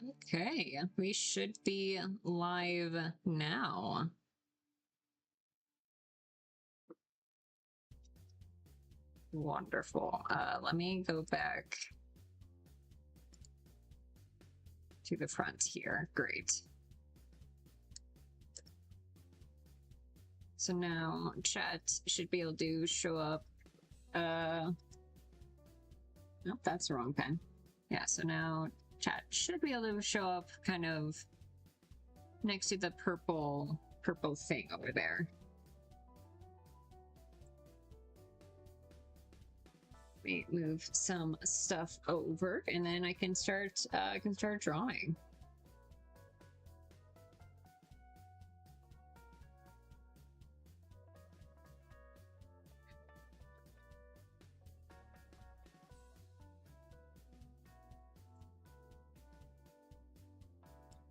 Okay, we should be live now. Wonderful. Let me go back to the front here. Great. So now chat should be able to show up. Nope, that's the wrong pen. Yeah, so now chat should be able to show up kind of next to the purple thing over there. Let me move some stuff over, and then I can start drawing.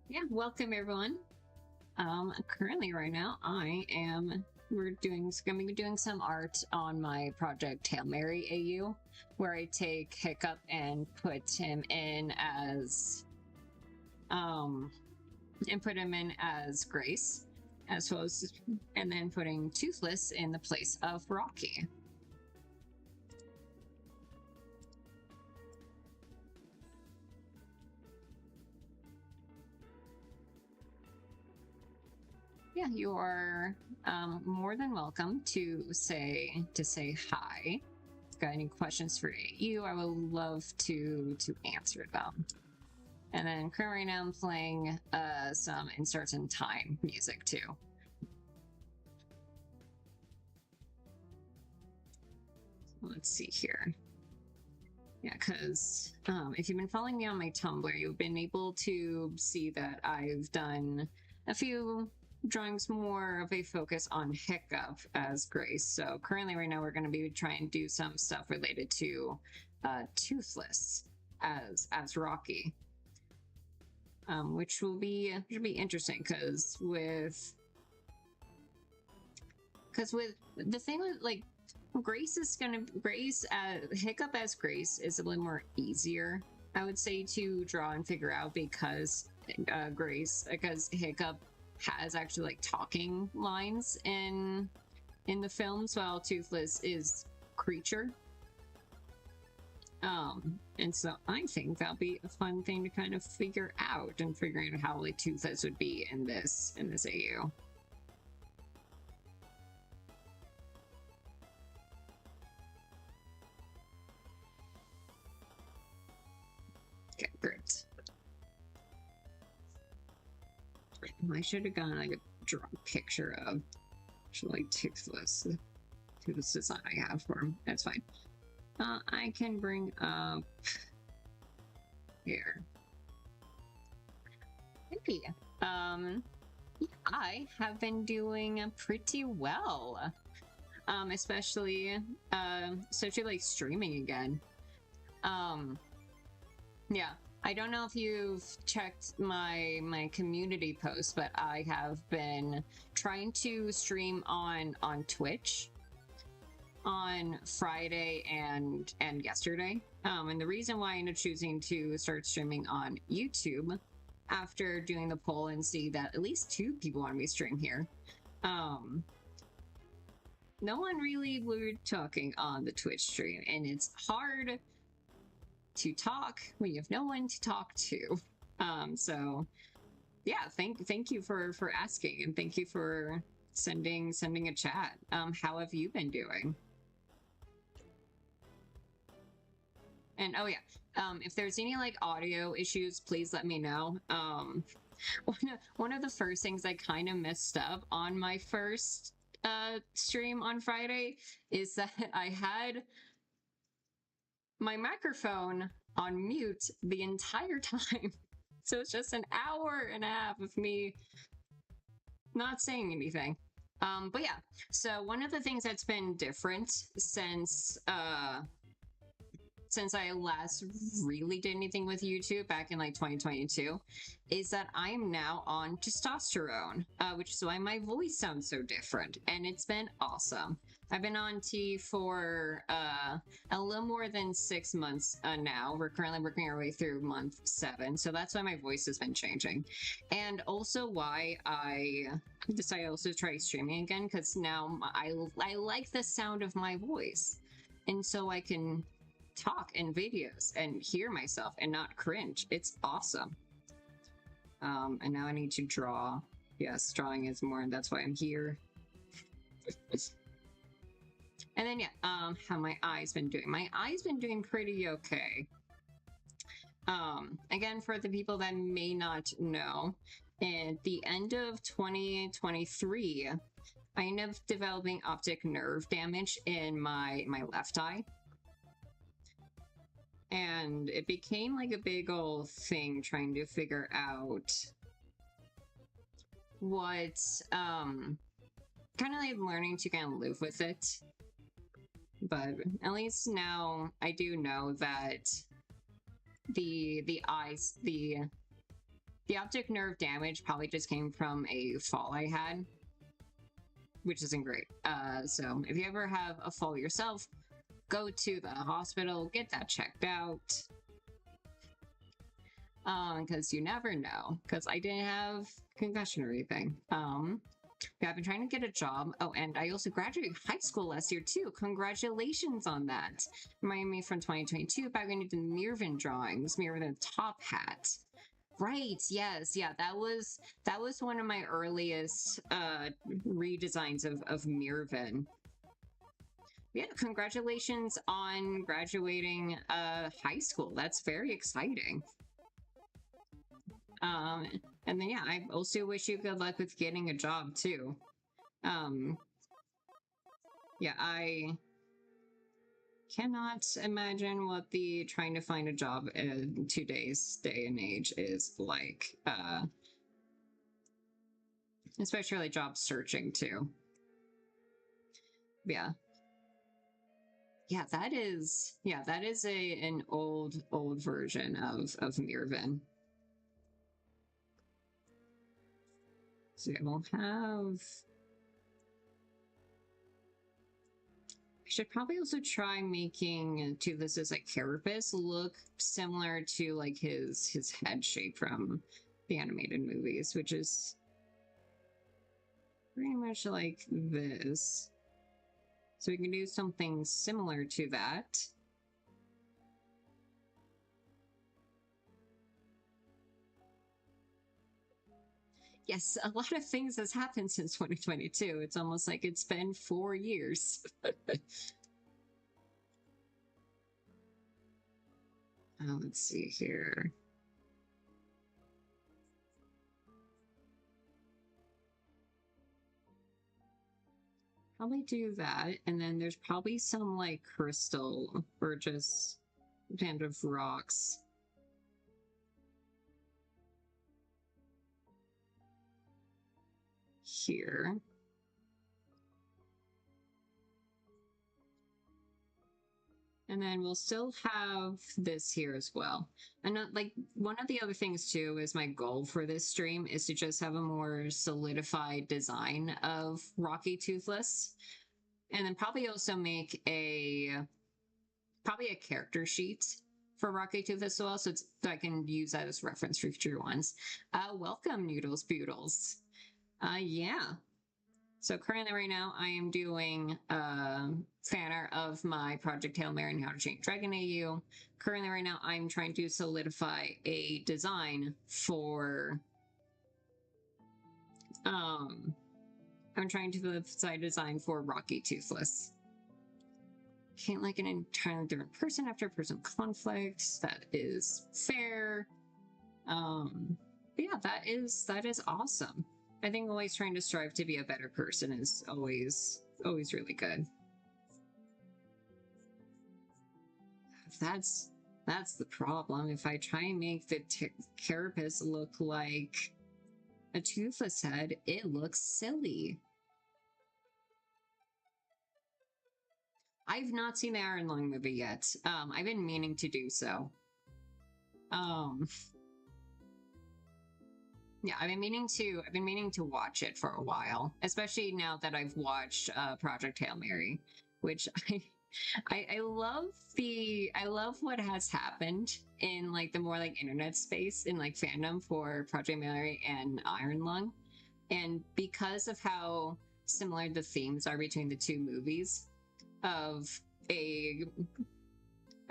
Yeah, welcome everyone. Currently right now we're gonna be doing some art on my project Hail Mary AU, where I take Hiccup and put him in as Grace, as well as, and then putting Toothless in the place of Rocky. Yeah, you are more than welcome to say hi. If you've got any questions for AU, I would love to answer them. And then currently now I'm playing some Inserts in Time music too. Let's see here. Yeah, because if you've been following me on my Tumblr, you've been able to see that I've done a few drawings more of a focus on Hiccup as Grace. So currently right now we're going to be trying to do some stuff related to Toothless as Rocky, which should be interesting because with the thing with like Hiccup as Grace is a little more easier, I would say, to draw and figure out because Hiccup has actually like talking lines in the films, while Toothless is creature. And so I think that'll be a fun thing to kind of figure out, and figuring out how like Toothless would be in this AU. Okay, great. I should have gone like a draw picture of actually like Toothless design I have for him. That's fine. I can bring up here. Hey, I have been doing pretty well. Especially like streaming again. Yeah. I don't know if you've checked my community post, but I have been trying to stream on Twitch on Friday and yesterday. And the reason why I ended up choosing to start streaming on YouTube after doing the poll and see that at least 2 people want me to stream here. No one really were talking on the Twitch stream, and it's hard to talk when you have no one to talk to. So yeah, thank you for asking, and thank you for sending a chat. How have you been doing? And oh yeah, if there's any like audio issues, please let me know. One of the first things I kind of messed up on my first stream on Friday is that I had my microphone on mute the entire time. So it's just an hour and a half of me not saying anything. But yeah, so one of the things that's been different since I last really did anything with YouTube back in like 2022 is that I am now on testosterone, which is why my voice sounds so different, and it's been awesome. I've been on T for a little more than 6 months now. We're currently working our way through month 7, so that's why my voice has been changing, and also why I decided to also try streaming again, because now I like the sound of my voice, and so I can talk in videos and hear myself and not cringe. It's awesome. And now I need to draw. Yes, drawing is more, and that's why I'm here. And then, yeah, how my eye's been doing. My eye's been doing pretty okay. Again, for the people that may not know, at the end of 2023, I ended up developing optic nerve damage in my left eye. And it became like a big old thing trying to figure out what, kind of like learning to kind of live with it. But at least now I do know that the optic nerve damage probably just came from a fall I had, which isn't great. So if you ever have a fall yourself, go to the hospital, get that checked out. Because you never know, because I didn't have concussion or anything. Yeah, I've been trying to get a job. Oh, and I also graduated high school last year too. Congratulations on that. Reminding me from 2022 back when I did Mirven drawings, Mirven top hat. Right, yes, yeah, that was one of my earliest redesigns of Mirven. Yeah, congratulations on graduating high school. That's very exciting. And then, yeah, I also wish you good luck with getting a job, too. Yeah, I cannot imagine what the trying to find a job in today's day and age is like. Especially like job searching, too. Yeah. Yeah, that is an old version of Mirven. So we'll have... I should probably also try making Toothless' like carapace look similar to like his head shape from the animated movies, which is pretty much like this. So we can do something similar to that. Yes, a lot of things has happened since 2022. It's almost like it's been 4 years. Let's see here. Probably do that, and then there's probably some like crystal or just band of rocks. Here. And then we'll still have this here as well. And like one of the other things too is my goal for this stream is to just have a more solidified design of Rocky Toothless. And then probably also make probably a character sheet for Rocky Toothless as well, so I can use that as reference for future ones. Welcome, Noodles Boodles. Yeah. So currently right now I am doing fan art of my project Hail Mary and How to Change Dragon AU. Currently right now I'm trying to solidify a design for I'm trying to decide a design for Rocky Toothless. Can't like an entirely different person after person conflicts. That is fair. But yeah, that is awesome. I think always trying to strive to be a better person is always really good. That's the problem. If I try and make the carapace look like a Toothless head, it looks silly. I've not seen the Iron Lung movie yet. I've been meaning to do so. Yeah, I've been meaning to watch it for a while, especially now that I've watched Project Hail Mary, which I love what has happened in like the more like internet space in like fandom for Project Hail Mary and Iron Lung, and because of how similar the themes are between the two movies of a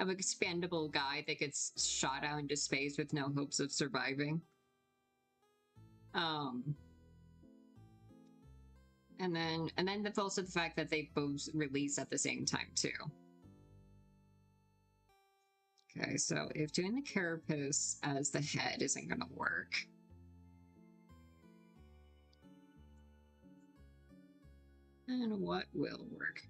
expandable guy that gets shot out into space with no hopes of surviving. Um, and then there's also the fact that they both release at the same time too. Okay, so if doing the carapace as the head isn't gonna work, then what will work?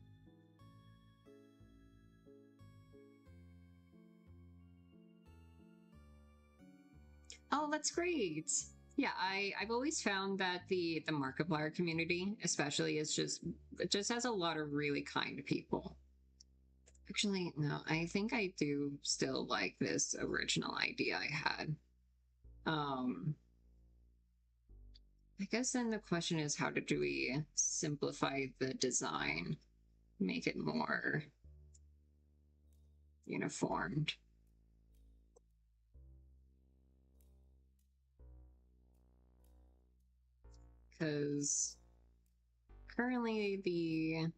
Oh, that's great. Yeah, I've always found that the Markiplier community, especially, is just it just has a lot of really kind people. Actually, no, I think I do still like this original idea I had. Um, I guess then the question is, how do we simplify the design, make it more uniformed? Because currently the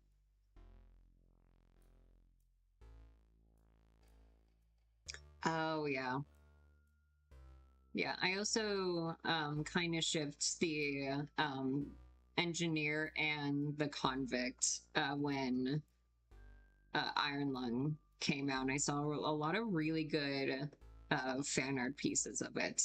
oh yeah. Yeah, I also kind of shipped the engineer and the convict when Iron Lung came out, and I saw a lot of really good fan art pieces of it.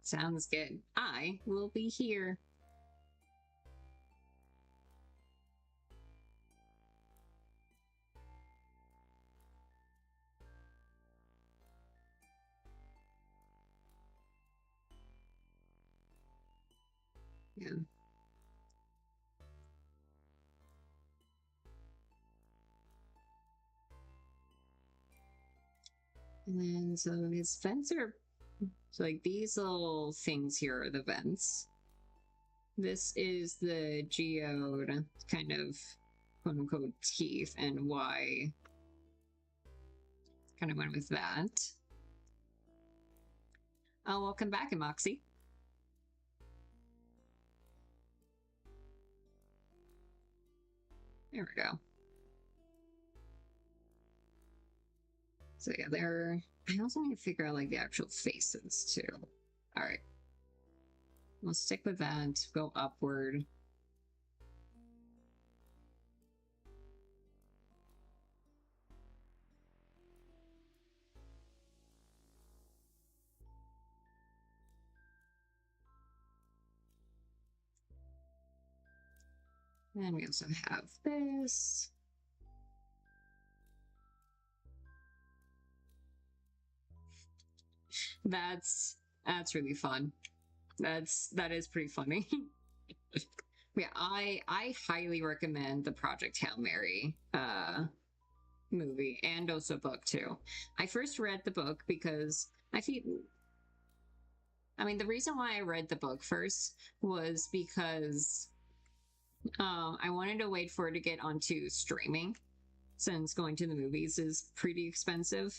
Sounds good. I will be here. Yeah. And then so his vents are so like these little things here are the vents. This is the geode kind of quote unquote teeth and why kind of went with that. Oh, welcome back, Moxie. There we go. So yeah, there. I also need to figure out like the actual faces too. All right, we'll stick with that. Go upward. And we also have this. That's really fun. That is pretty funny. Yeah, I highly recommend the Project Hail Mary movie and also book too. I first read the book because I mean the reason why I read the book first was because I wanted to wait for it to get onto streaming since going to the movies is pretty expensive.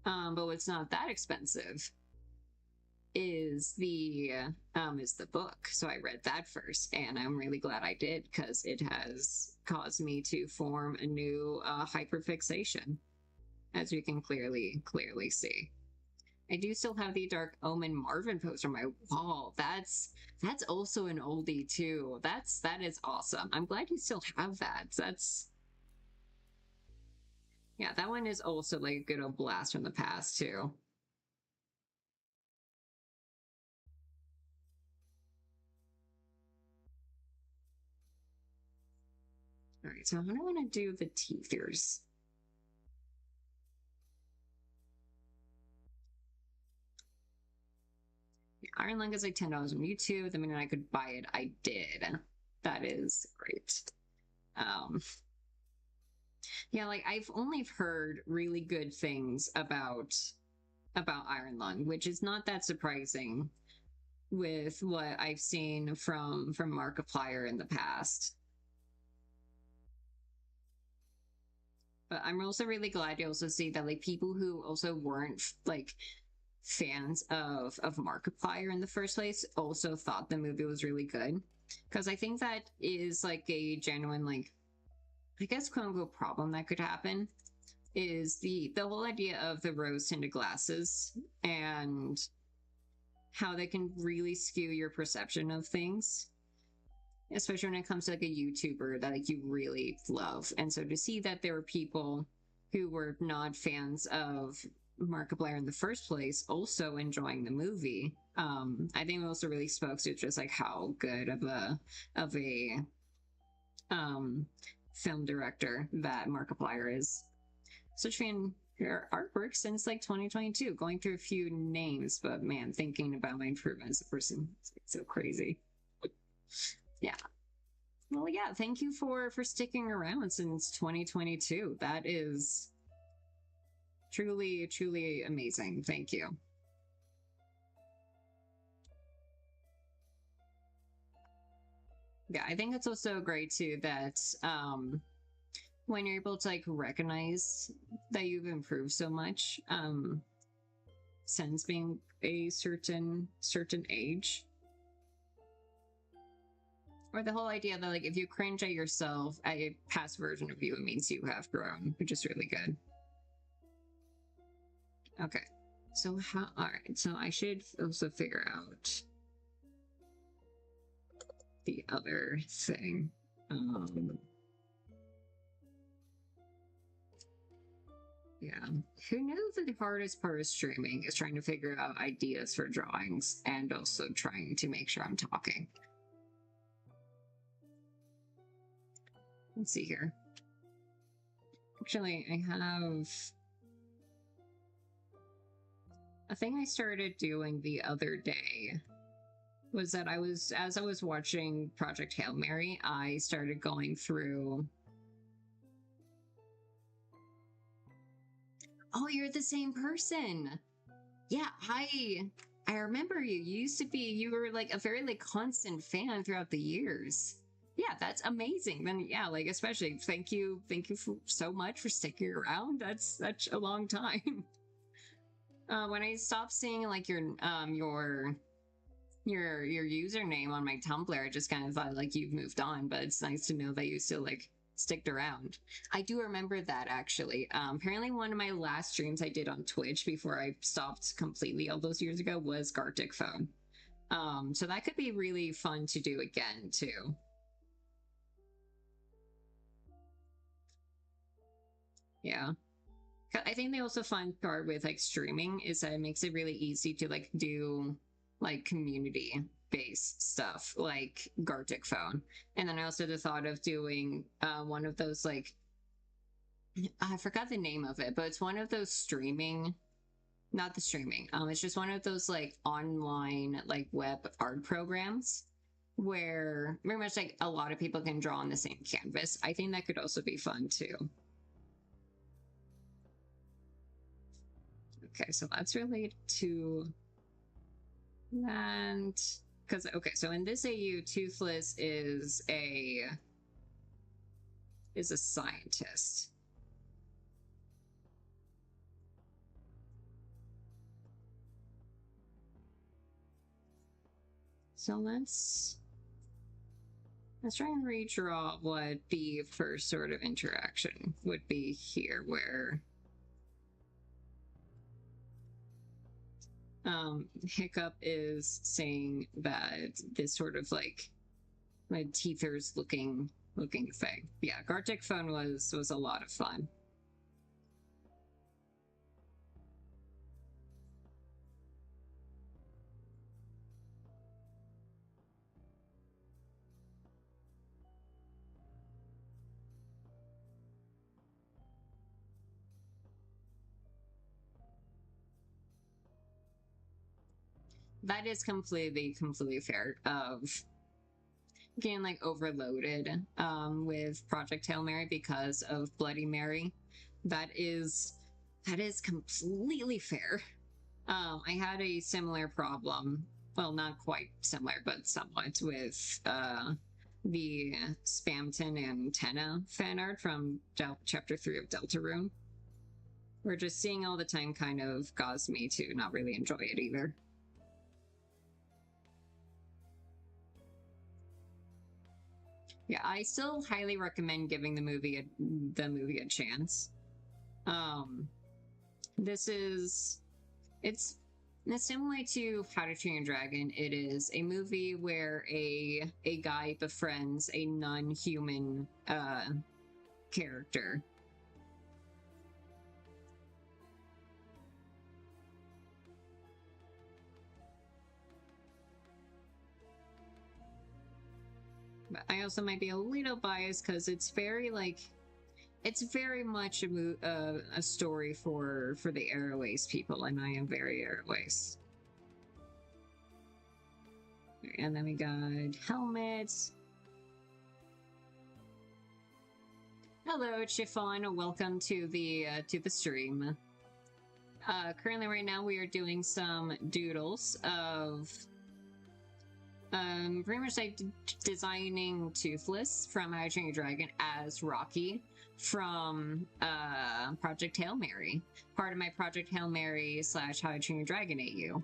But what's not that expensive is the book. So I read that first, and I'm really glad I did because it has caused me to form a new hyperfixation, as you can clearly see. I do still have the Dark Omen Marvin poster on my wall. That's also an oldie too. That is awesome. I'm glad you still have that. That's yeah, that one is also like a good old blast from the past too. All right, so I'm gonna want to do the teethers. Iron Lung is like $10 on YouTube. The minute I could buy it, I did. That is great. Yeah, like I've only heard really good things about Iron Lung, which is not that surprising with what I've seen from Markiplier in the past. But I'm also really glad to also see that like people who also weren't like fans of Markiplier in the first place also thought the movie was really good. Because I think that is like a genuine like I guess quote unquote problem that could happen is the whole idea of the rose tinted glasses and how they can really skew your perception of things, especially when it comes to like a YouTuber that like you really love. And so to see that there were people who were not fans of Markiplier in the first place also enjoying the movie, I think it also really spoke to just like how good of a film director that Markiplier is. Such fan your artwork since like 2022, going through a few names, but man, thinking about my improvement as a person, it's so crazy. Yeah. Well, yeah, thank you for sticking around since 2022. That is truly amazing. Thank you. Yeah, I think it's also great too that when you're able to like recognize that you've improved so much since being a certain age, or the whole idea that like if you cringe at yourself at a past version of you, it means you have grown, which is really good. Okay, so how, all right, so I should also figure out the other thing. Yeah. Who knows that the hardest part of streaming is trying to figure out ideas for drawings and also trying to make sure I'm talking. Let's see here. Actually, I have a thing I started doing the other day was that as I was watching Project Hail Mary, I started going through. Oh, you're the same person. Yeah, I remember you. You were like a very like constant fan throughout the years. Yeah, that's amazing. Then yeah, like especially thank you so much for sticking around. That's such a long time. When I stopped seeing like your username on my Tumblr, I just kind of thought like you've moved on, but it's nice to know that you still like sticked around. I do remember that actually. Apparently one of my last streams I did on Twitch before I stopped completely all those years ago was Gartic Phone. So that could be really fun to do again too. Yeah. I think the also fun part with like streaming is that it makes it really easy to like do like community based stuff like Gartic Phone. And then I also had the thought of doing one of those like I forgot the name of it, but it's one of those streaming, not the streaming. It's just one of those like online like web art programs where very much like a lot of people can draw on the same canvas. I think that could also be fun too. Okay, so that's related to that. Because, okay, so in this AU, Toothless is a scientist. So let's try and redraw what the first sort of interaction would be here, where Hiccup is saying that this sort of like teethers looking thing. Yeah, Gartic Phone was a lot of fun. that is completely fair. Of getting like overloaded with Project Hail Mary because of Bloody Mary. That is completely fair. I had a similar problem. Well, not quite similar, but somewhat with the Spamton and Tenna fan art from Chapter 3 of Deltarune. Where just seeing all the time kind of caused me to not really enjoy it either. Yeah, I still highly recommend giving the movie a chance. This is it's similar to How to Train Your Dragon. It is a movie where a guy befriends a non-human character. But I also might be a little biased because it's very like it's very much a story for the Airways people, and I am very Airways. And then we got helmets. Hello, Chiffon. Welcome to the stream. Currently, right now, we are doing some doodles of pretty much like designing Toothless from How to Train Your Dragon as Rocky from Project Hail Mary, part of my Project Hail Mary / How to Train Your Dragon AU.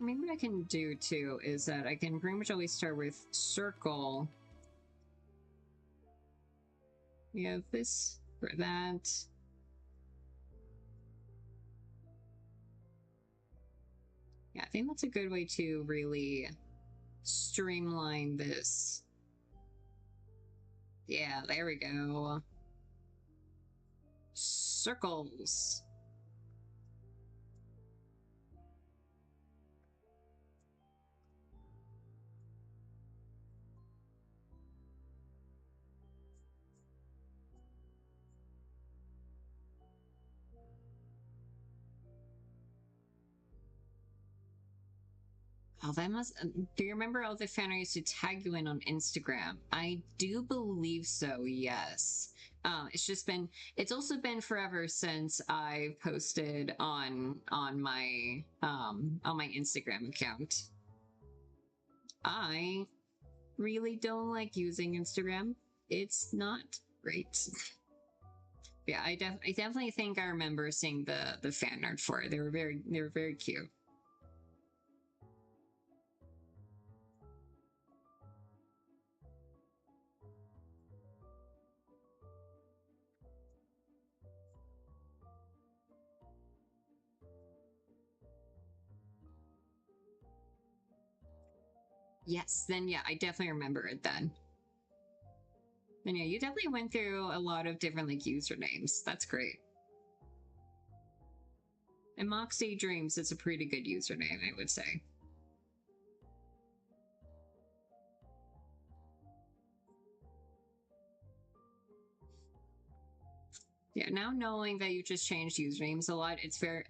Maybe what I can do too is that I can pretty much always start with circle. We have this for that. Yeah, I think that's a good way to really streamline this. Yeah, there we go. Circles. Oh, that must. Do you remember all the fan I used to tag you in on Instagram? I do believe so. Yes. It's also been forever since I posted on my Instagram account. I really don't like using Instagram. It's not great. Yeah, I definitely think I remember seeing the fan art for it. They were very cute. Yes, then yeah, I definitely remember it then. And yeah, you definitely went through a lot of different like usernames. That's great. And Moxie Dreams is a pretty good username, I would say. Yeah, now knowing that you just changed usernames a lot, it's very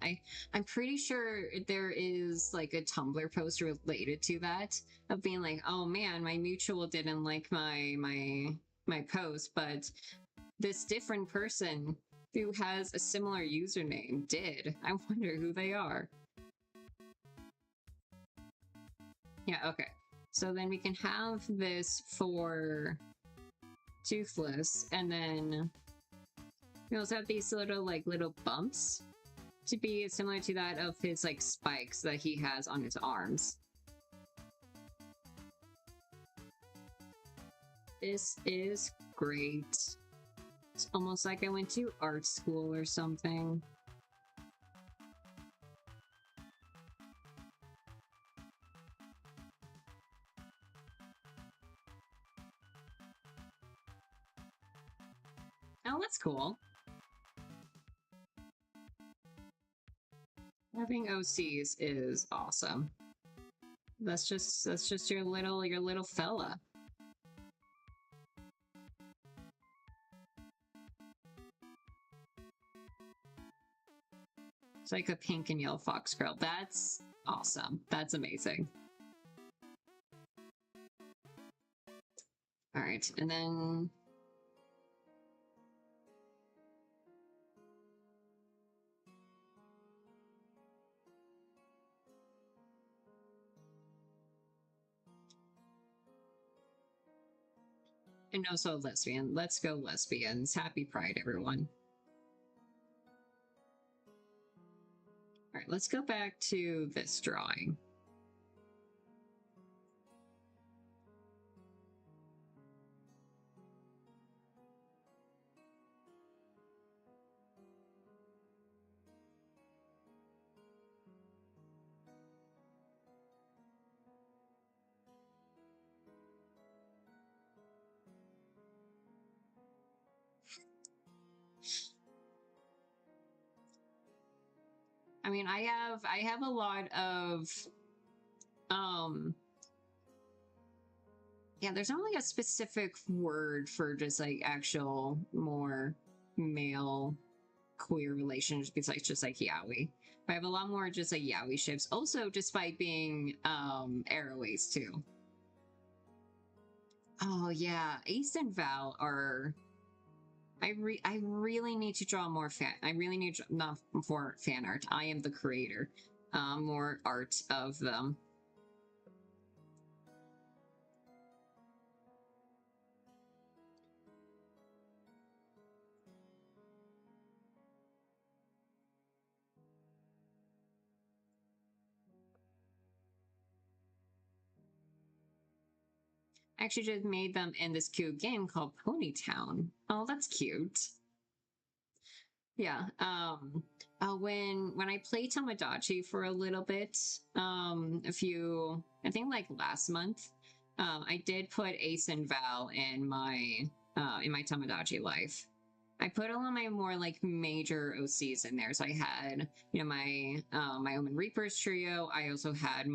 I'm pretty sure there is like a Tumblr post related to that of being like, oh man, my mutual didn't like my post, but this different person who has a similar username did. I wonder who they are. Yeah, okay. So then we can have this for Toothless, and then we also have these little bumps to be similar to that of his like spikes that he has on his arms. This is great. It's almost like I went to art school or something. Oh, that's cool. Having OCs is awesome. That's just your little fella. It's like a pink and yellow fox girl. That's awesome. That's amazing. All right, and then and also lesbian. Let's go lesbians. Happy Pride, everyone. All right, let's go back to this drawing. I mean, I have a lot of yeah, there's not like a specific word for just like actual more male queer relationships besides just like yaoi. But I have a lot more just like yaoi ships. Also, despite being Arroways too. Oh yeah, Ace and Val are. I really need to draw more fan. I really need to, not for fan art. I am the creator. More art of them. Actually just made them in this cute game called Ponytown. Oh, that's cute. Yeah. When I played Tamagotchi for a little bit, I think like last month, I did put Ace and Val in my Tamagotchi life. I put all of my more like major OCs in there. So I had, my Omen Reapers trio. I also had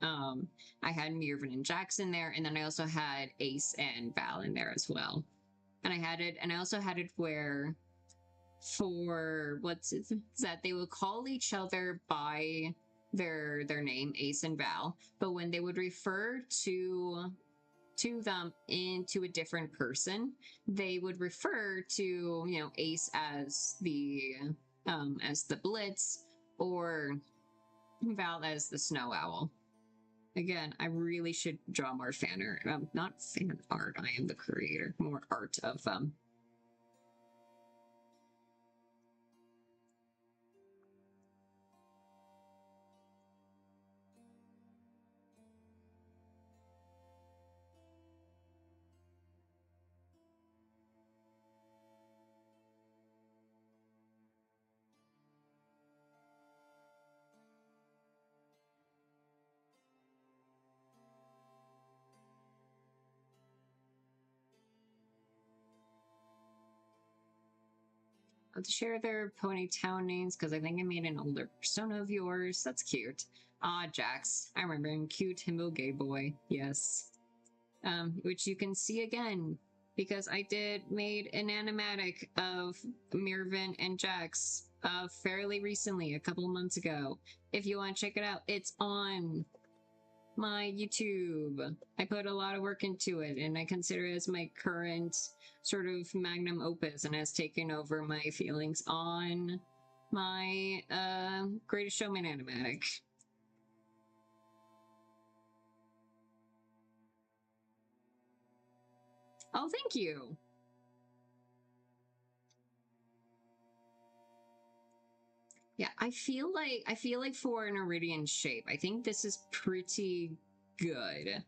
I had Mirvan and Jax in there, and then I also had Ace and Val in there as well. And I also had it where for what's it, that they would call each other by their name, Ace and Val, but when they would refer to them into a different person, they would refer to, Ace as the Blitz or Val as the Snow Owl. Again, I really should draw more fan art. Not fan art, I am the creator. More art of them. To share their Ponytown names because I think I made an older persona of yours. That's cute. Ah, Jax. I remember him. Cute himbo gay boy. Yes. Which you can see again because I made an animatic of Mirvan and Jax fairly recently, a couple months ago. If you want to check it out, it's on my YouTube. I put a lot of work into it, and I consider it as my current sort of magnum opus, and has taken over my feelings on my Greatest Showman animatic. Oh, thank you. Yeah, I feel like for an Iridian shape, I think this is pretty good.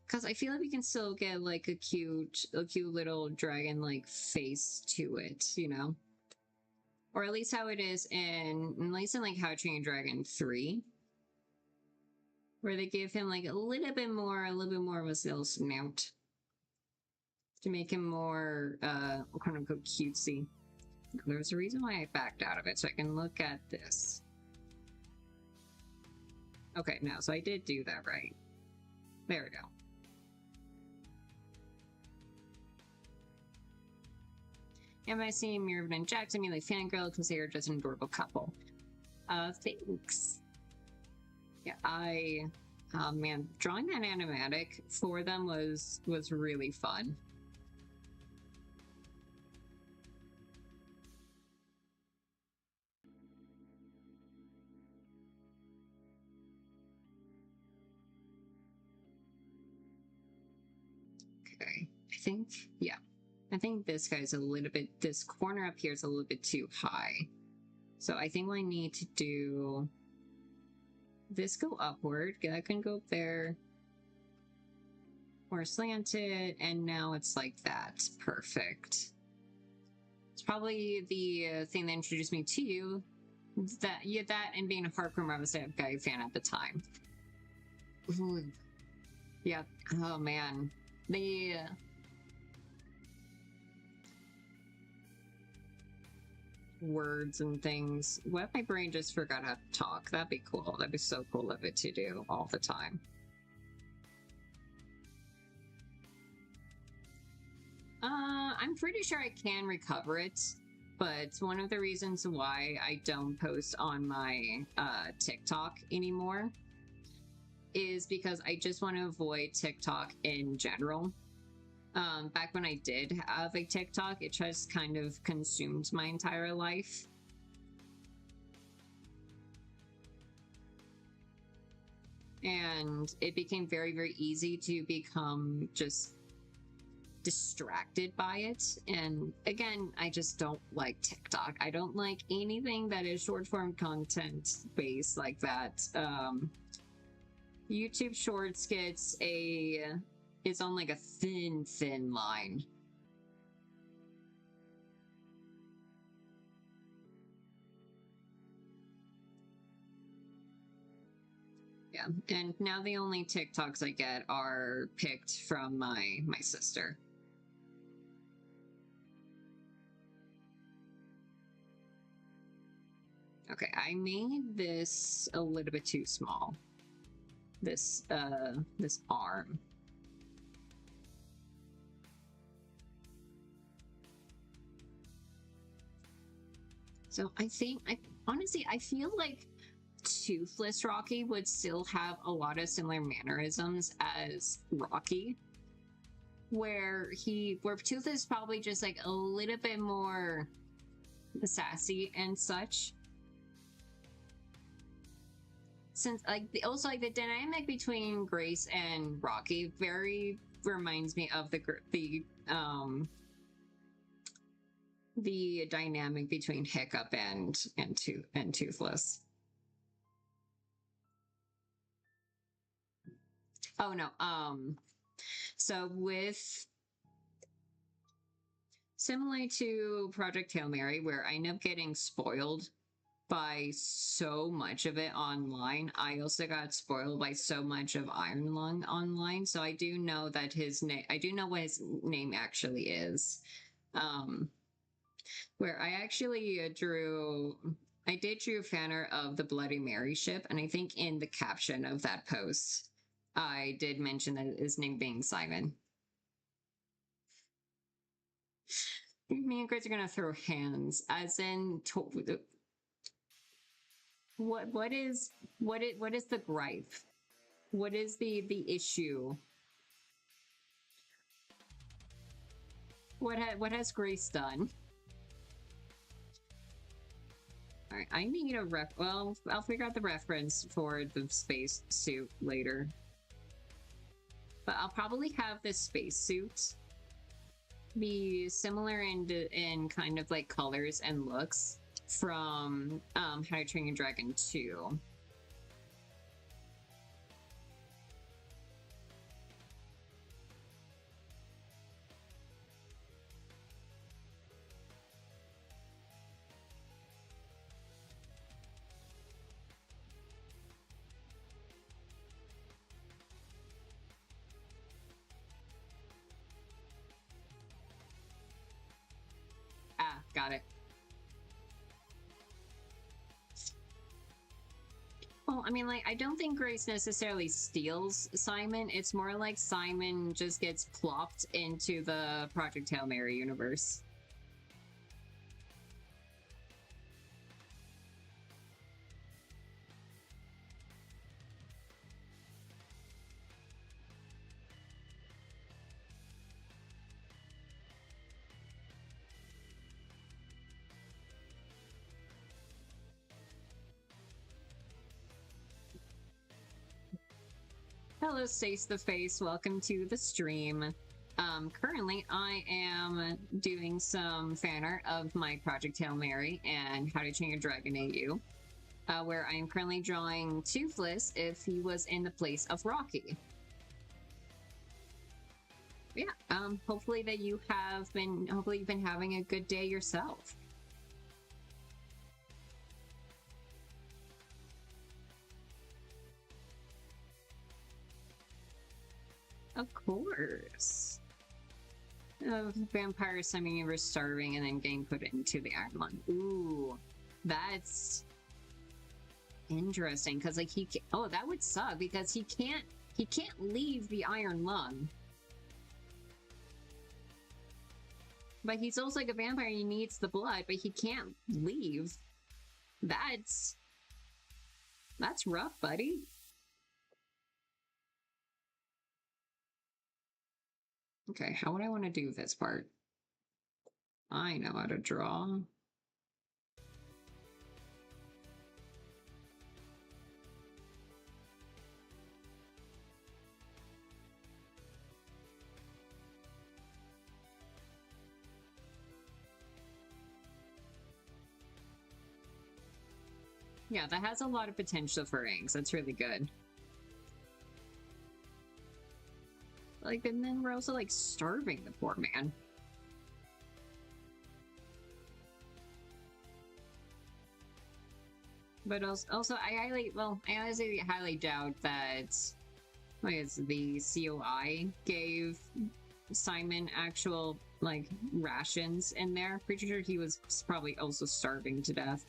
Because I feel like we can still get like a cute little dragon like face to it, or at least how it is in like How to Train Your Dragon 3, where they give him like a little bit more of a little snout to make him more quote unquote cutesy. There's a reason why I backed out of it, so I can look at this. Okay, no, so I did do that right. There we go. Am I seeing Miravan and Jack to me like fangirl because they are just an adorable couple? Thanks. Yeah, man, drawing that animatic for them was really fun. Okay, I think, yeah. I think this guy's a little bit, this corner up here is a little bit too high. So I think what I need to do, this go upward, that can go up there, or slanted, and now it's like that. Perfect. It's probably the thing that introduced me to you, that, yeah, that and being a hardcore Marvel Guy fan at the time. Ooh. Yeah, oh man. The words and things. What if my brain just forgot how to talk? That'd be cool. That'd be so cool of it to do all the time. I'm pretty sure I can recover it, but one of the reasons why I don't post on my TikTok anymore is because I just want to avoid TikTok in general. Back when I did have a TikTok, it just kind of consumed my entire life. And it became very, very easy to become just distracted by it. And again, I just don't like TikTok. I don't like anything that is short form content based like that. YouTube Shorts is on like a thin line. Yeah, and now the only TikToks I get are picked from my sister. Okay, I made this a little bit too small. This arm. So I think, honestly, I feel like Toothless Rocky would still have a lot of similar mannerisms as Rocky, where Toothless is probably just like a little bit more sassy and such. Since also the dynamic between Grace and Rocky very reminds me of the dynamic between Hiccup and Toothless. Oh no, so similar to Project Hail Mary, where I end up getting spoiled by so much of it online, I also got spoiled by so much of Iron Lung online, so I do know that I do know what his name actually is. Where I actually I did drew a fan art of the Bloody Mary ship, and I think in the caption of that post, I did mention that his name being Simon. Me and Grace are gonna throw hands, as in what is the gripe? What is the issue? What has Grace done? All right, I need a well, I'll figure out the reference for the space suit later. But I'll probably have this spacesuit be similar in kind of like colors and looks from How to Train Your Dragon 2. Ah, got it. Well, I mean, like, I don't think Grace necessarily steals Simon. It's more like Simon just gets plopped into the Project Hail Mary universe. Hello, Stace the Face. Welcome to the stream. Currently, I am doing some fan art of my Project Hail Mary and How to Train Your Dragon AU, where I am currently drawing Toothless if he was in the place of Rocky. Yeah, hopefully you've been having a good day yourself. Of course. Vampire summoning you were starving and then getting put into the Iron Lung. Ooh, that's interesting. Because like oh, that would suck because he can't leave the Iron Lung. But he's also like a vampire. He needs the blood, but he can't leave. That's rough, buddy. Okay, how would I want to do this part? I know how to draw. Yeah, that has a lot of potential for inks. That's really good. Like, and then we're also, like, starving the poor man. But also I honestly highly doubt that the COI gave Simon actual, like, rations in there. Pretty sure he was probably also starving to death.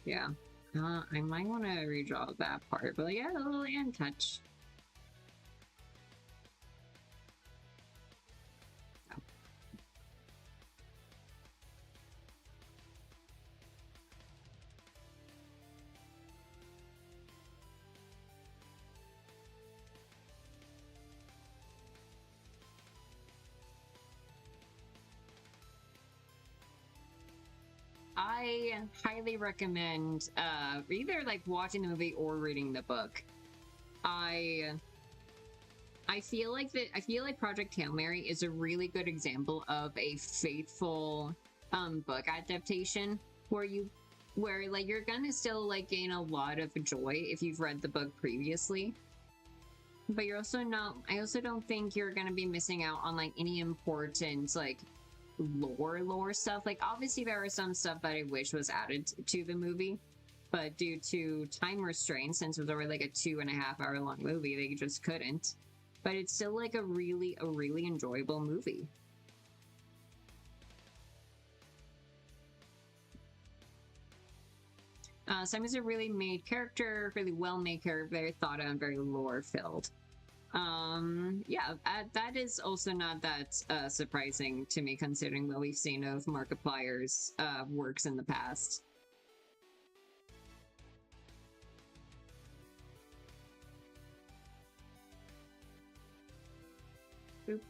Yeah. I might want to redraw that part, but yeah, a little hand touch. Oh. I highly recommend either like watching the movie or reading the book. I feel like Project Hail Mary is a really good example of a faithful book adaptation where like you're gonna still like gain a lot of joy if you've read the book previously. But you're also not I also don't think you're gonna be missing out on like any important like lore stuff. Like obviously there are some stuff that I wish was added to the movie, but due to time restraints, since it was already like a 2.5 hour long movie, they just couldn't. But it's still like a really enjoyable movie. Simon's a really made character, really well made character, very thought out and very lore filled. Yeah, that is also not that surprising to me, considering what we've seen of Markiplier's works in the past. Boop.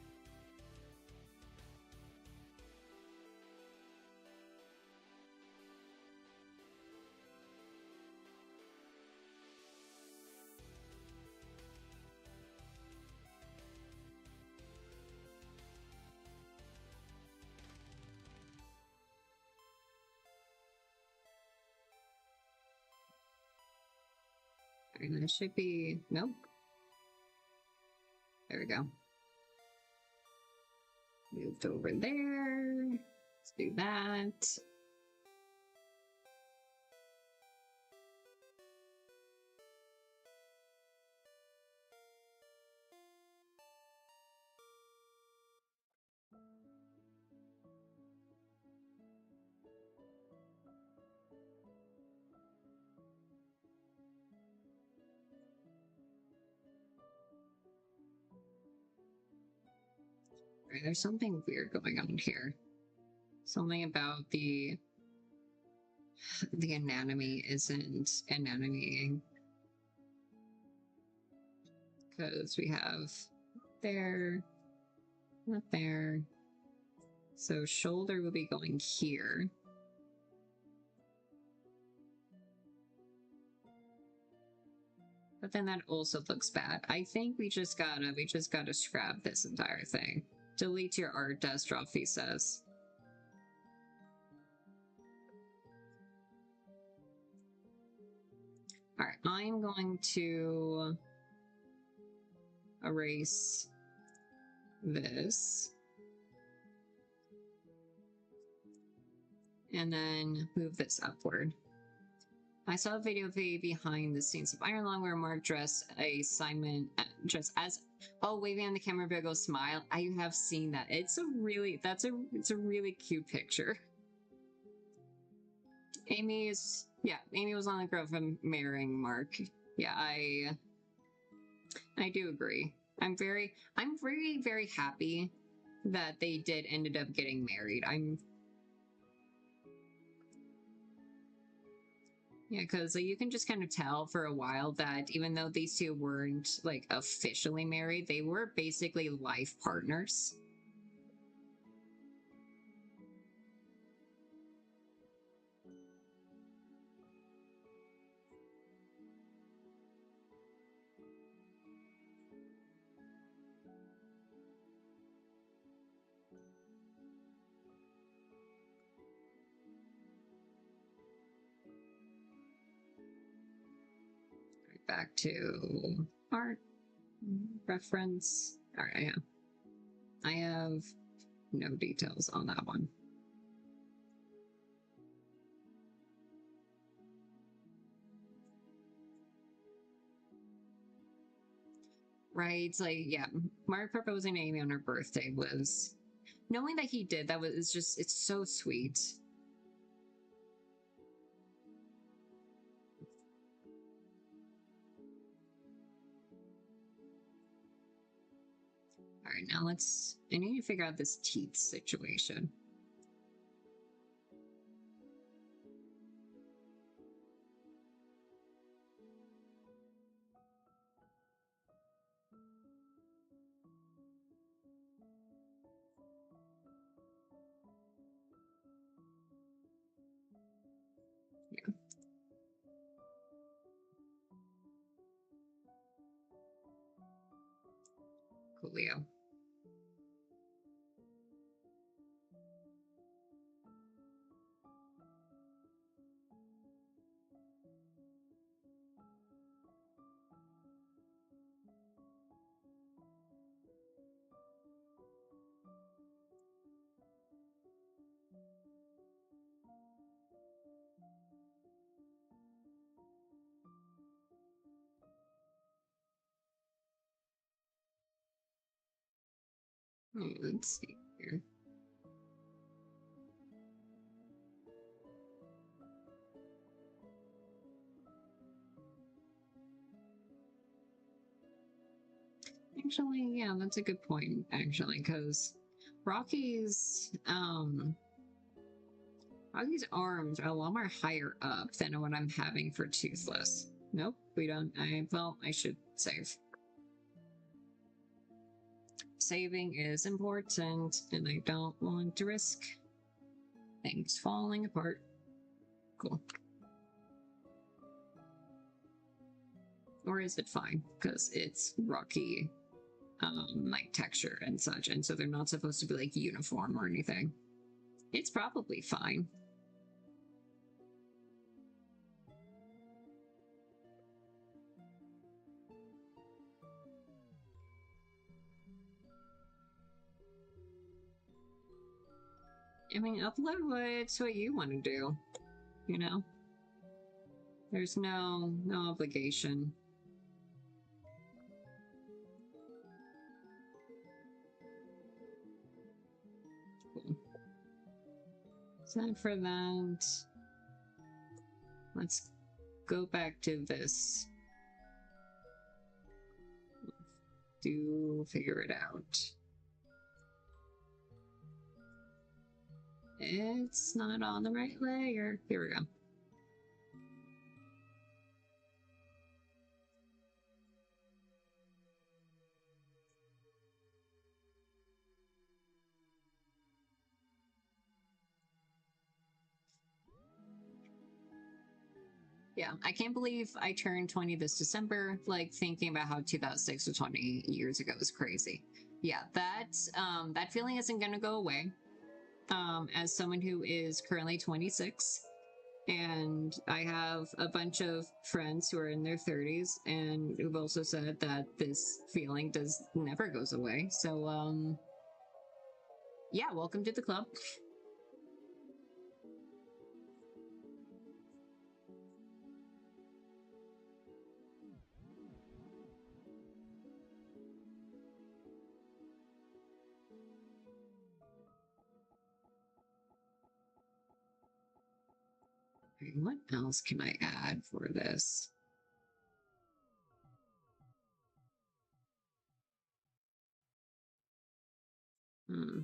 And that should be... Nope. There we go. Moved over there. Let's do that. Right, there's something weird going on here. Something about the anatomy isn't anatomy. Because we have there, not there. So shoulder will be going here. But then that also looks bad. I think we just gotta scrap this entire thing. Delete your art, Destrophy says. Alright, I'm going to erase this. And then move this upward. I saw a video of a behind the scenes of Iron Long where Mark dressed as waving on the camera but go smile. I have seen that. It's a really cute picture. Amy was on the grove from marrying Mark. Yeah, I do agree. I'm very happy that they ended up getting married. Yeah, because you can just kind of tell for a while that even though these two weren't like officially married, they were basically life partners. Back to art reference. All right, yeah. I have no details on that one. Right, like, yeah, Mark proposing to Amy on her birthday was... Knowing that he did, it's so sweet. All right, now I need to figure out this teeth situation. Yeah. Coolio. Let's see here. Actually, yeah, that's a good point, actually, because Rocky's arms are a lot more higher up than what I'm having for Toothless. Nope, we don't. I should save. Saving is important, and I don't want to risk things falling apart. Cool. Or is it fine? Because it's rocky, like texture and such, and so they're not supposed to be like uniform or anything. It's probably fine. I mean, upload it's what you want to do, you know? There's no obligation. Cool. Is that for that? Let's go back to this. Do figure it out. It's not on the right layer. Here we go. Yeah, I can't believe I turned 20 this December. Like, thinking about how 2006 was 20 years ago is crazy. Yeah, that feeling isn't gonna go away. As someone who is currently 26, and I have a bunch of friends who are in their 30s and who've also said that this feeling never goes away. So, yeah, welcome to the club. What else can I add for this? Hmm.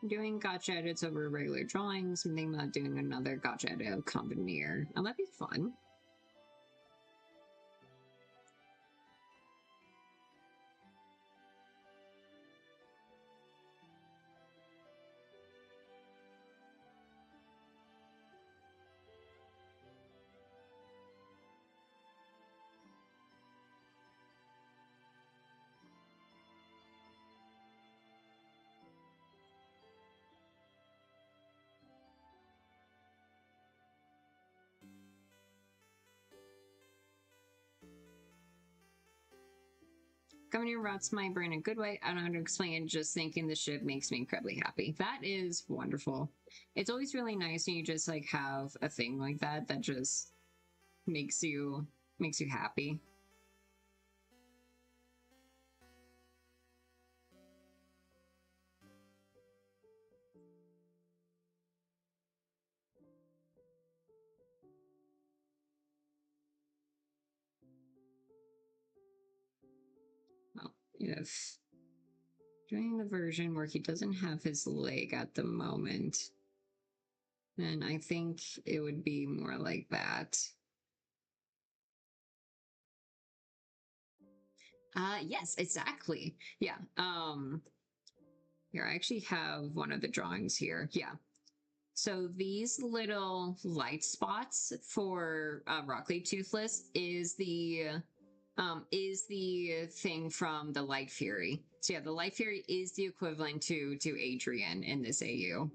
Doing gotcha edits over regular drawings, and thinking about doing another gotcha edit of Combinator. Oh, that'd be fun. Combinator rots my brain in a good way. I don't know how to explain it. Just thinking the ship makes me incredibly happy. That is wonderful. It's always really nice when you just like have a thing like that that just makes you happy. Well, if doing the version where he doesn't have his leg at the moment, then I think it would be more like that. Yes, exactly. Yeah. Here, I actually have one of the drawings here. Yeah. So these little light spots for Rockly Toothless is the thing from the Light Fury. So yeah, the Light Fury is the equivalent to Adrian in this AU.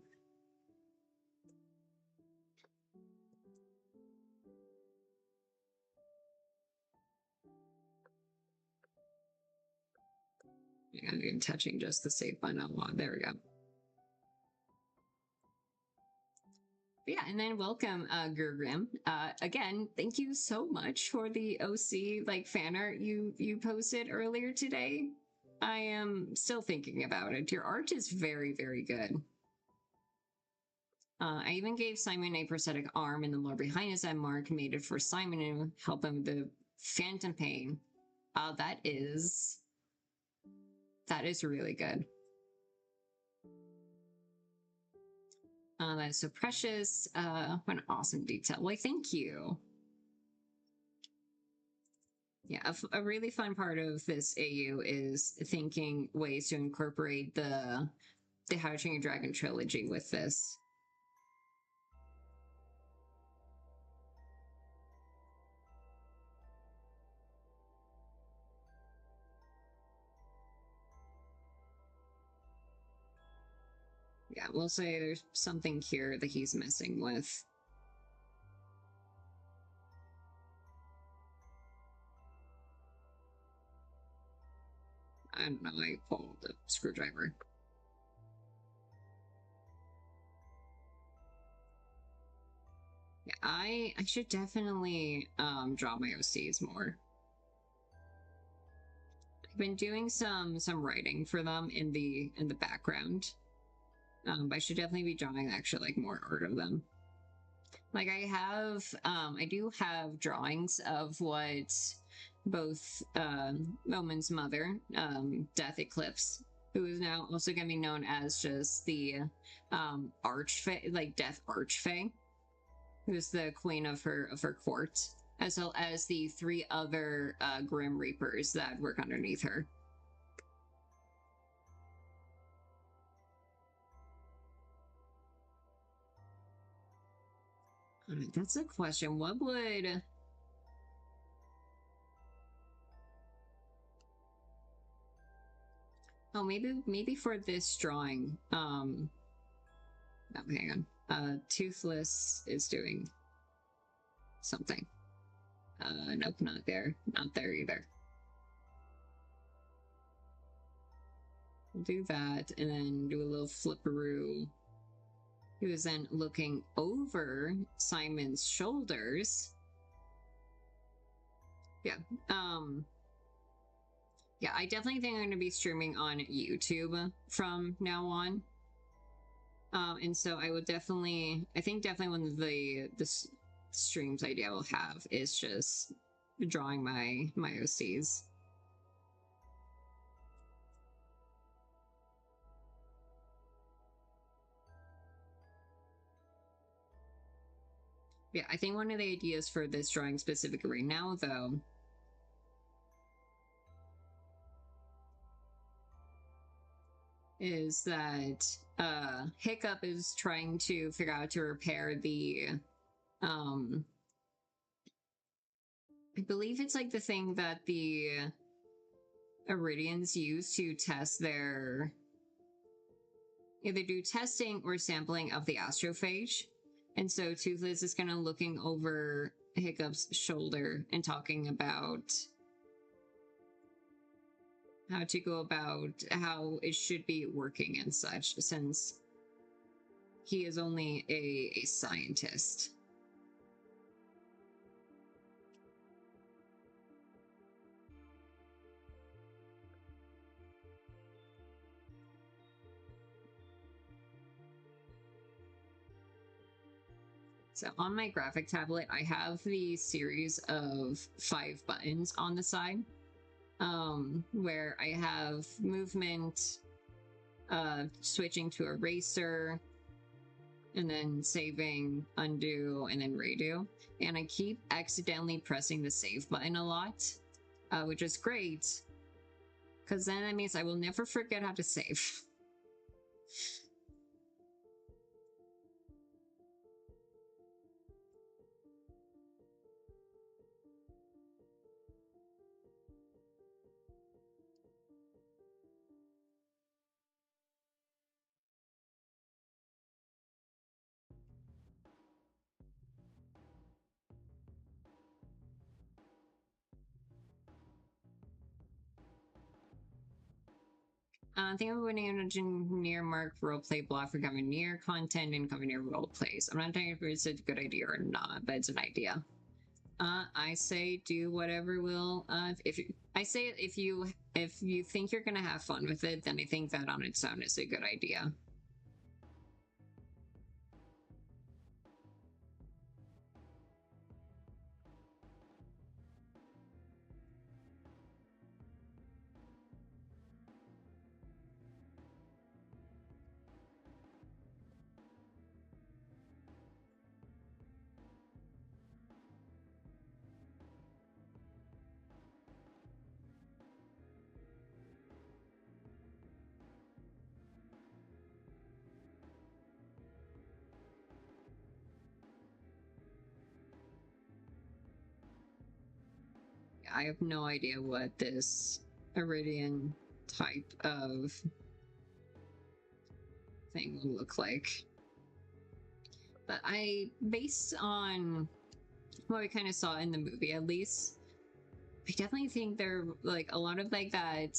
I'm touching just the save button a lot. There we go. Yeah, and then welcome, Gurgrim. Again, thank you so much for the OC like fan art you posted earlier today. I am still thinking about it. Your art is very, very good. I even gave Simon a prosthetic arm in the lore behind his head. Mark made it for Simon to help him with the phantom pain. That is really good. That is so precious. What an awesome detail. Well, thank you. Yeah, a really fun part of this AU is thinking ways to incorporate the How to Train Your Dragon trilogy with this. Yeah, we'll say there's something here that he's messing with. I don't know, I pulled the screwdriver. Yeah, I should definitely draw my OCs more. I've been doing some writing for them in the background. But I should definitely be drawing actually like more art of them. Like I do have drawings of what both Momon's mother, Death Eclipse, who is now also going to be known as just the Archfey, like Death Archfey, who's the queen of her court, as well as the 3 other Grim Reapers that work underneath her. That's a question. What would... Oh, maybe for this drawing, oh, hang on. Toothless is doing something. Nope, not there. Not there either. We'll do that, and then do a little flipperoo. He was then looking over Simon's shoulders. Yeah. Yeah, I definitely think I'm going to be streaming on YouTube from now on. And so I would definitely, I think definitely one of the streams idea I will have is just drawing my OCs. Yeah, I think one of the ideas for this drawing specifically right now, though, is that Hiccup is trying to figure out how to repair the I believe it's like the thing that the Iridians use to test their... Either do testing or sampling of the astrophage. And so Toothless is kind of looking over Hiccup's shoulder and talking about how to go about how it should be working and such, since he is only a scientist. So on my graphic tablet, I have the series of 5 buttons on the side, where I have movement, switching to eraser, and then saving, undo, and then redo. And I keep accidentally pressing the save button a lot, which is great, because then that means I will never forget how to save. I think I'm winning an engineer mark roleplay block for coming near content and coming near roleplays. I'm not telling you if it's a good idea or not, but it's an idea. I say do whatever will. If you think you're gonna have fun with it, then I think that on its own is a good idea. I have no idea what this Iridian type of thing will look like. But based on what we kind of saw in the movie at least, I definitely think they're like a lot of like that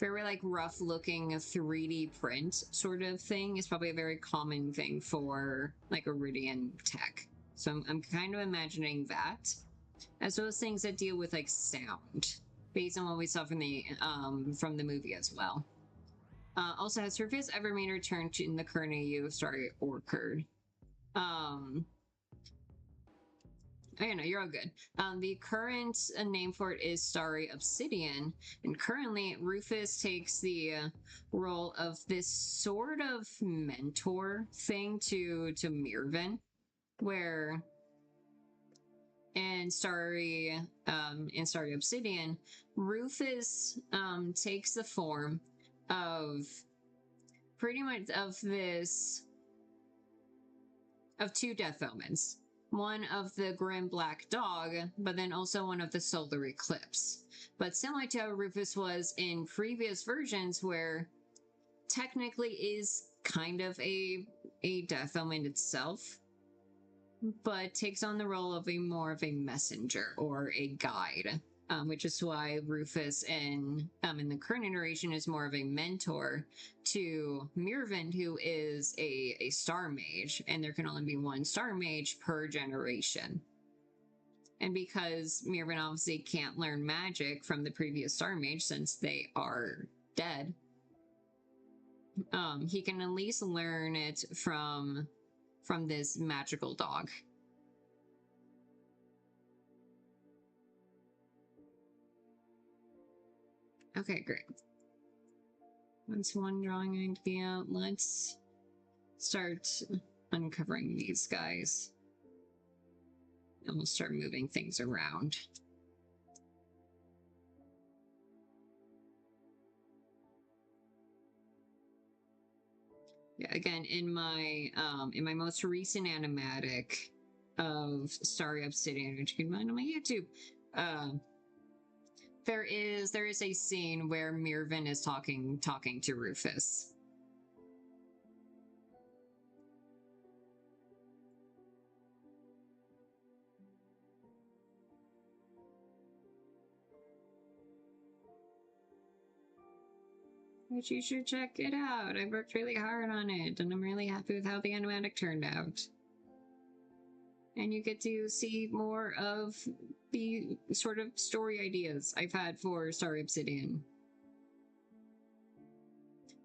very like rough looking 3D print sort of thing is probably a very common thing for like Iridian tech. So I'm kind of imagining that, as well as things that deal with like sound, based on what we saw from the movie as well. Also, has Rufus ever made a return to in the current AU of Starry Orchard? Oh, no, you're all good. The current name for it is Starry Obsidian, and currently Rufus takes the role of this sort of mentor thing to Mirvan, where in Starry Obsidian, Rufus takes the form of pretty much of two death omens. One of the Grim Black Dog, but then also one of the Solar Eclipse. But similar to how Rufus was in previous versions, where technically is kind of a death omen itself, but takes on the role of more of a messenger or a guide, which is why Rufus in the current iteration is more of a mentor to Mirvan, who is a star mage, and there can only be one star mage per generation. And because Mirvan obviously can't learn magic from the previous star mage since they are dead, he can at least learn it from this magical dog. Okay, great. Once one drawing going to be out, let's start uncovering these guys. And we'll start moving things around. Yeah, again, in my most recent animatic of Starry Obsidian, which you can find on my YouTube, there is a scene where Mirvan is talking to Rufus. But you should check it out. I worked really hard on it, and I'm really happy with how the animatic turned out. And you get to see more of the sort of story ideas I've had for Starry Obsidian.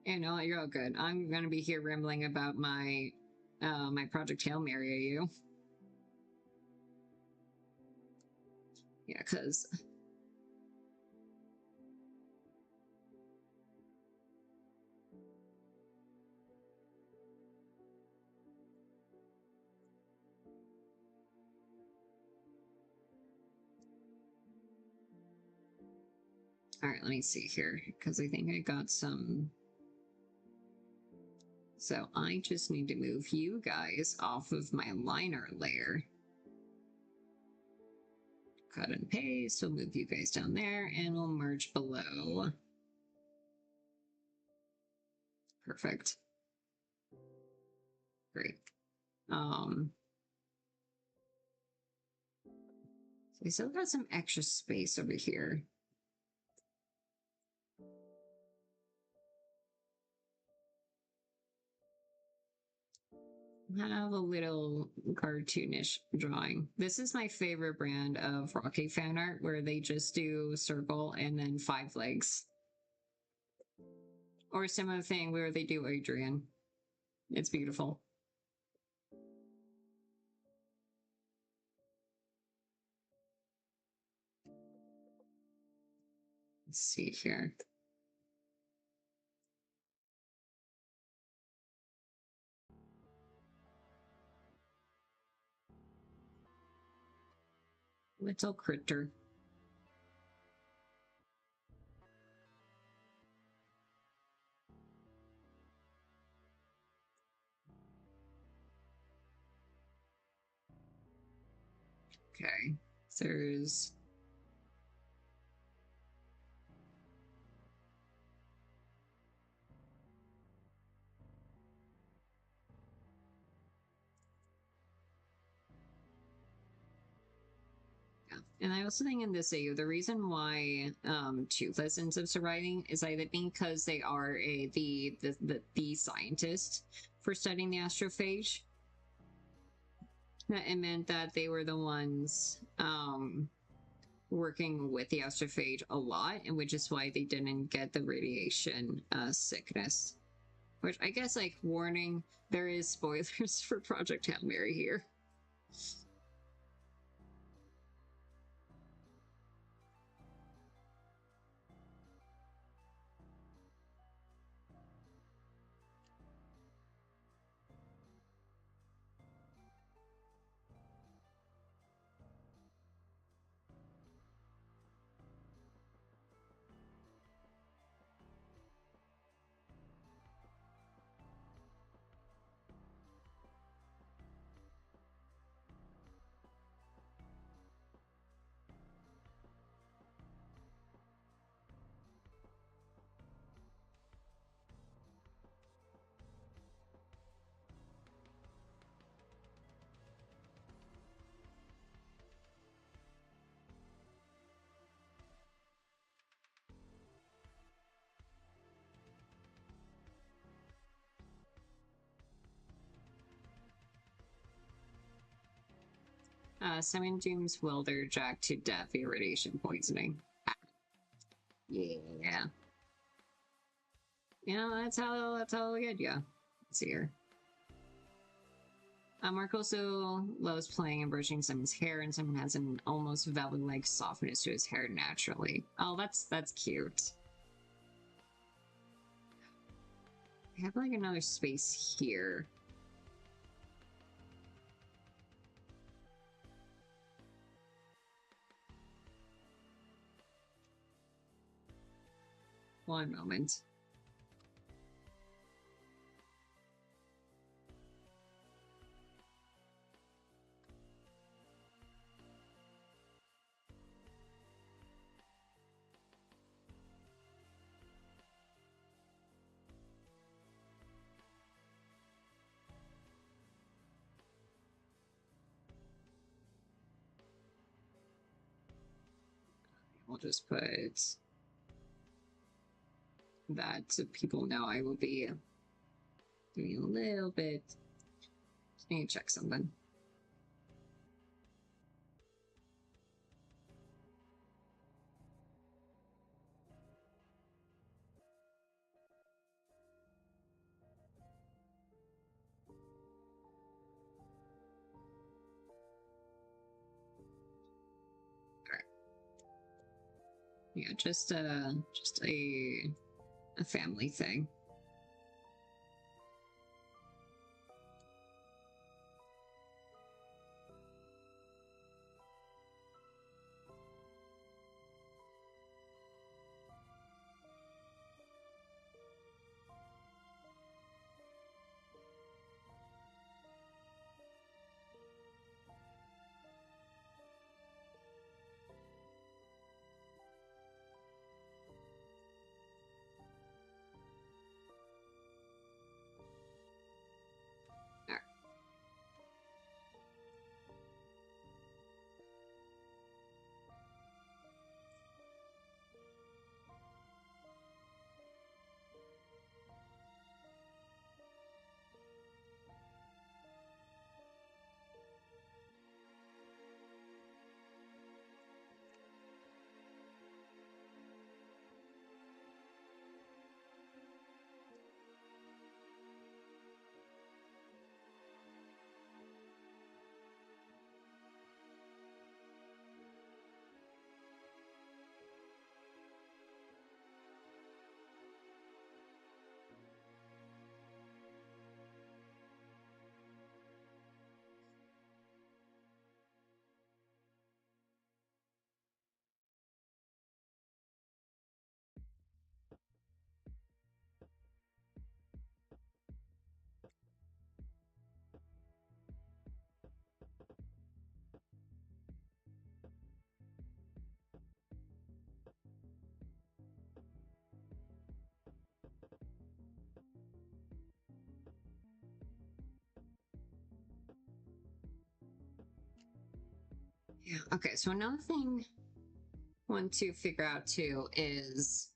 And no, you're all good. I'm gonna be here rambling about my Project Hail Mary AU. Yeah, because all right, let me see here, because I think I got some. So I just need to move you guys off of my liner layer. Cut and paste. We'll move you guys down there, and we'll merge below. Perfect. Great. So we still got some extra space over here. Have a little cartoonish drawing. This is my favorite brand of Rocky fan art, where they just do circle and then 5 legs. Or a similar thing where they do Adrian. It's beautiful. Let's see here. Little critter. Okay, there's and I also think in this AU, the reason why Toothless ends up surviving is either because they are the scientist for studying the astrophage. It meant that they were the ones working with the astrophage a lot, and which is why they didn't get the radiation sickness. Which I guess, like, warning, there is spoilers for Project Hail Mary here. Simon dooms Wilder Jack to death via radiation poisoning. Yeah. You know, that's how we get you. Let's see here. Mark also loves playing and brushing Simon's hair, and Simon has an almost velvet-like softness to his hair naturally. Oh, that's cute. I have like another space here. One moment. I'll just put that so people know I will be doing a little bit. Just need to check something. Yeah, just a family thing. Yeah. Okay. So another thing I want to figure out too is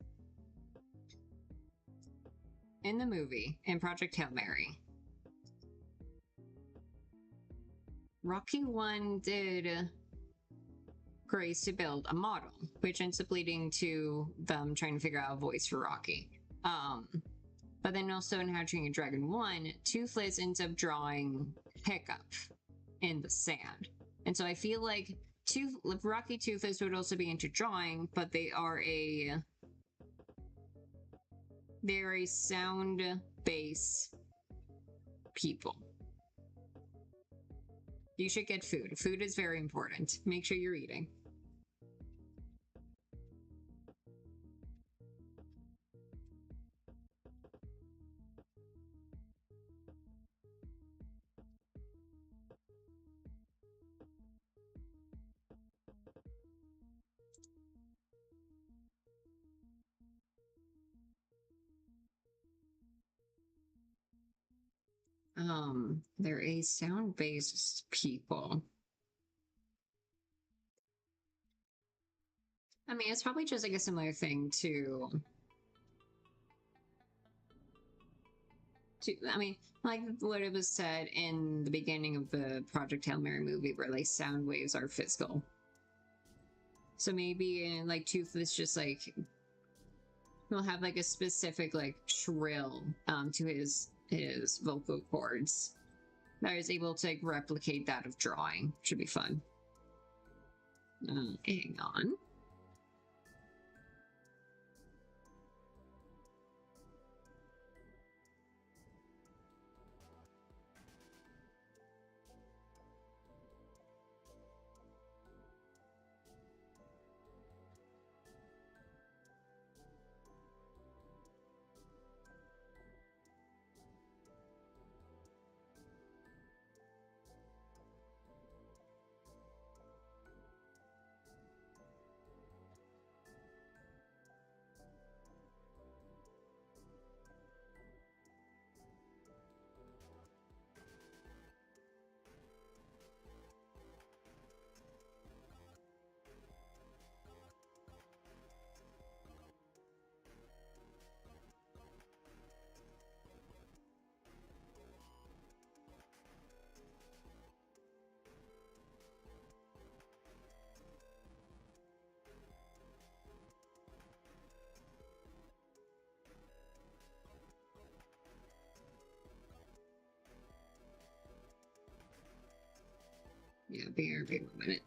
in the movie in Project Hail Mary, Rocky 1 did Grace to build a model, which ends up leading to them trying to figure out a voice for Rocky. But then also in How to Train Your Dragon 1, Toothless ends up drawing Hiccup in the sand. And so I feel like Rocky Toothless would also be into drawing, but they're a sound base people. You should get food. Food is very important. Make sure you're eating. They're a sound-based people. I mean, it's probably just like a similar thing to I mean, like what it was said in the beginning of the Project Hail Mary movie, where like sound waves are physical. So maybe like Toothless just like he'll have like a specific like shrill to his vocal cords that is able to like, replicate that of drawing. Should be fun. Hang on. Yeah, BRB 1 minute.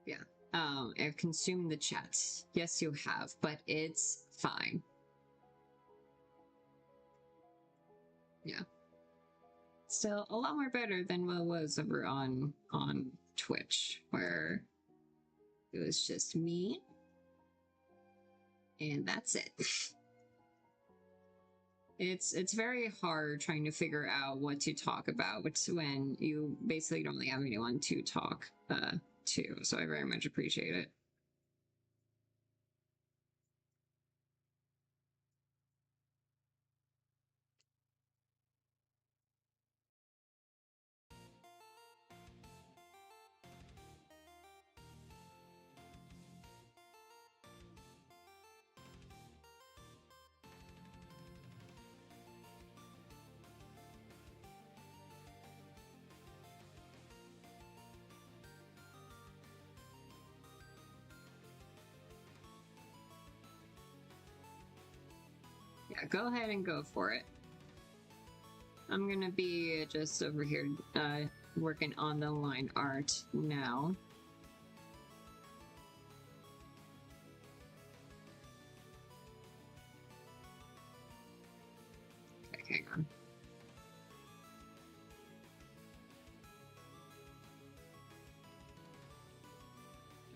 Yeah. I've consumed the chat. Yes, you have, but it's fine. Yeah. Still a lot more better than what it was over on Twitch, where it was just me and that's it. It's very hard trying to figure out what to talk about when you basically don't really have anyone to talk to. So I very much appreciate it. Yeah, go ahead and go for it. I'm gonna be just over here working on the line art now. Okay, hang on.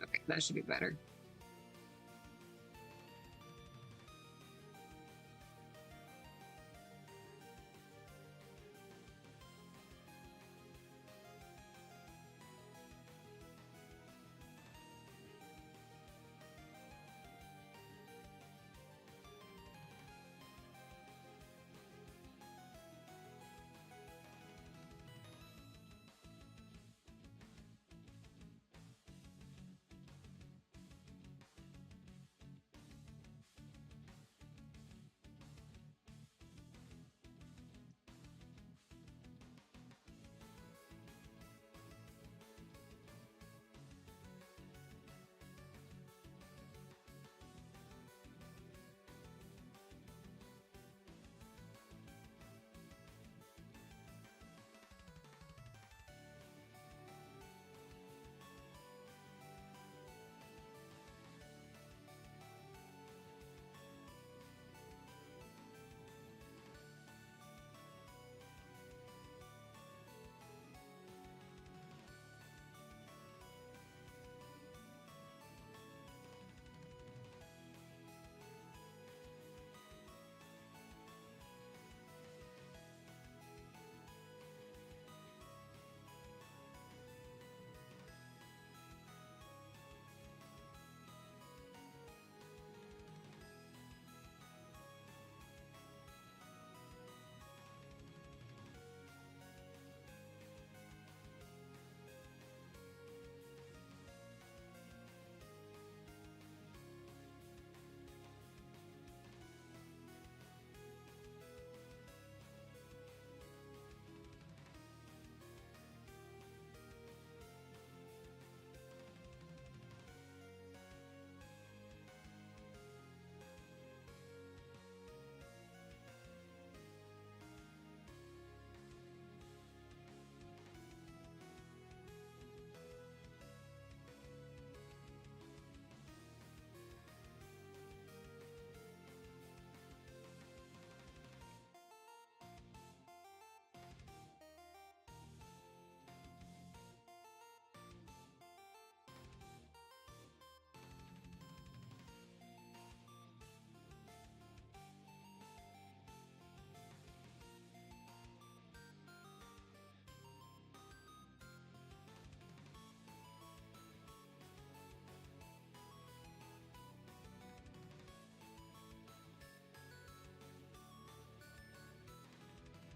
Okay, that should be better.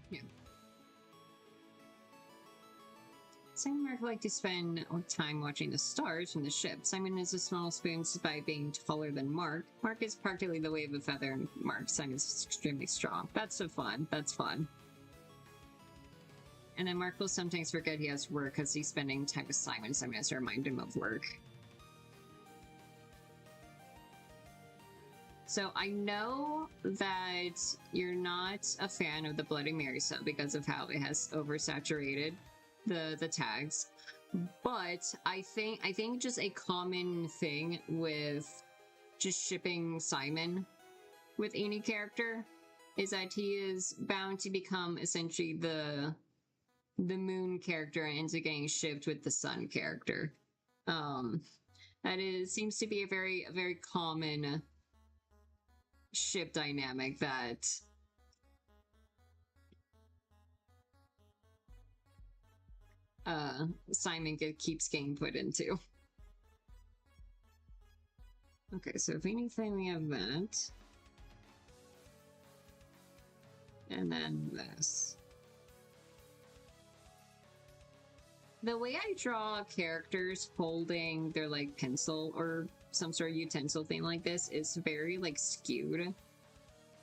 Yeah. Simon and Mark like to spend time watching the stars from the ship. Simon is a small spoon despite being taller than Mark. Mark is practically the weight of a feather, and Simon is extremely strong. That's so fun. That's fun. And then Mark will sometimes forget he has work because he's spending time with Simon. Simon has to remind him of work. So I know that you're not a fan of the Bloody Mary sub because of how it has oversaturated the tags, but I think just a common thing with just shipping Simon with any character is that he is bound to become essentially the moon character and ends up getting shipped with the sun character. That seems to be a very common ship dynamic that Simon keeps getting put into. Okay, so if anything, we have that. And then this. The way I draw characters holding their, like, pencil or some sort of utensil thing like this is very, like, skewed.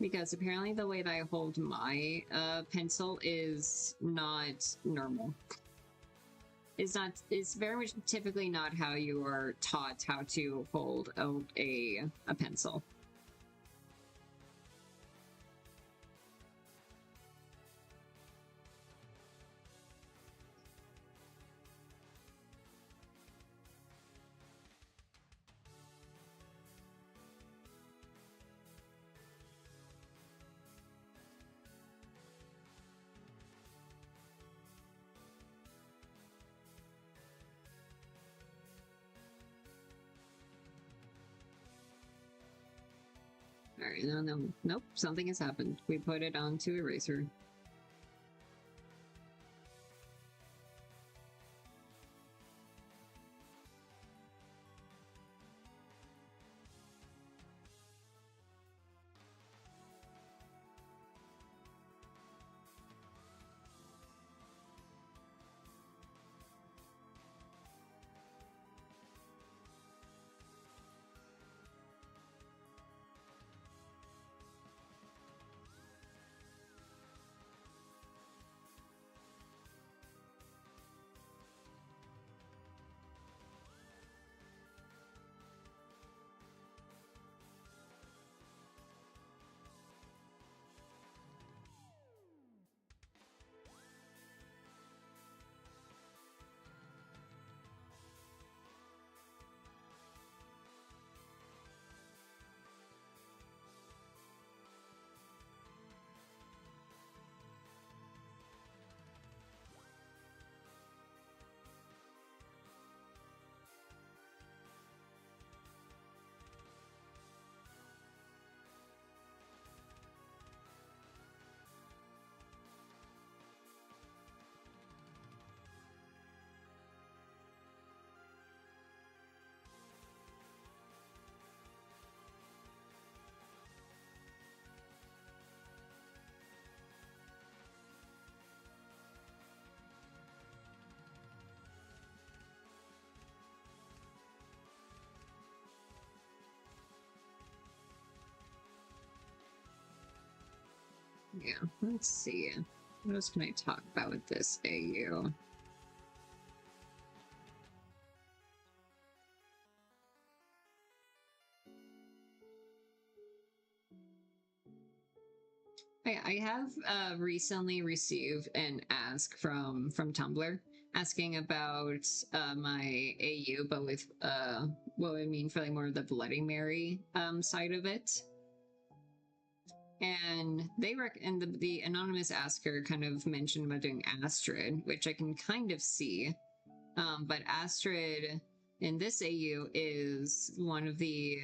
Because apparently the way that I hold my pencil is not normal. It's very much typically not how you are taught how to hold a pencil. Alright, no, nope, something has happened. We put it onto eraser. Yeah, let's see. What else can I talk about with this AU? I have recently received an ask from Tumblr asking about my AU, but with what I mean for like more of the Bloody Mary side of it. And and the anonymous asker kind of mentioned about doing Astrid, which I can kind of see. But Astrid in this AU is one of the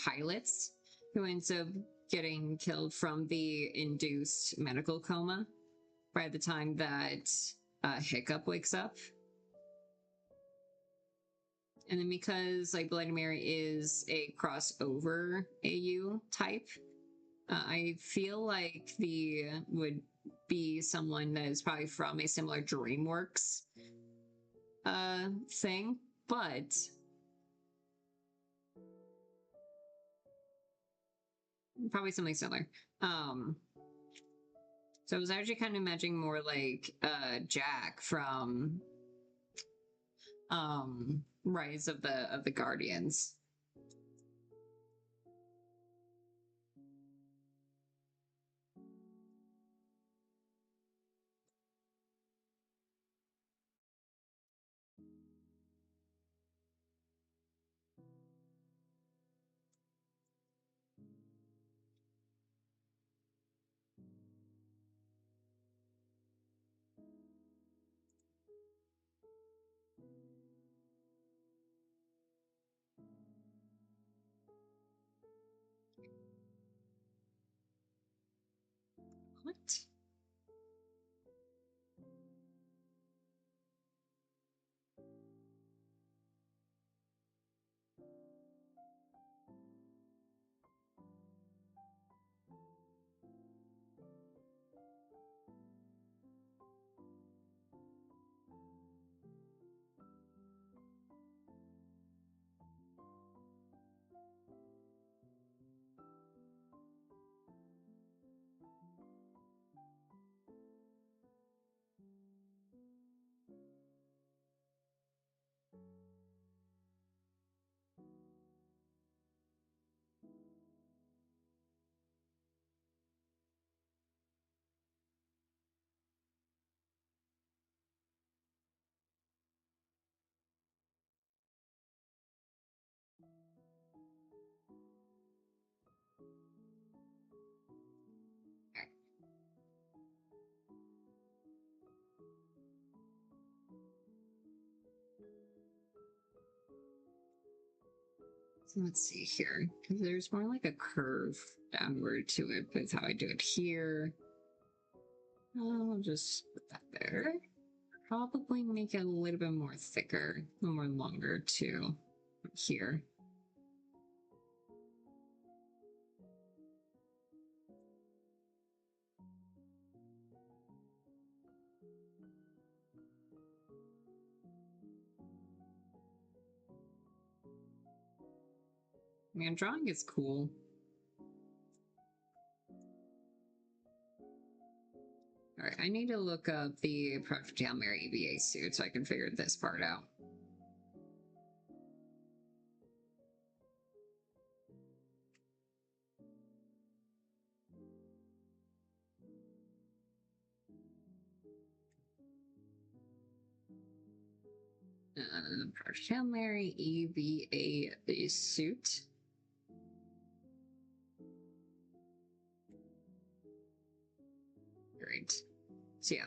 pilots who ends up getting killed from the induced medical coma by the time that Hiccup wakes up. And then because like Bloody Mary is a crossover AU type, I feel like the would be someone that is probably from a similar DreamWorks thing, but probably something similar. So I was actually kind of imagining more like Jack from Rise of the Guardians. What? So let's see here, because there's more like a curve downward to it with how I do it here. I'll just put that there. Probably make it a little bit more thicker, a little more longer too, here. Man, drawing is cool. All right, I need to look up the Project Hail Mary EVA suit so I can figure this part out. Project Hail Mary EVA suit. Great. So yeah.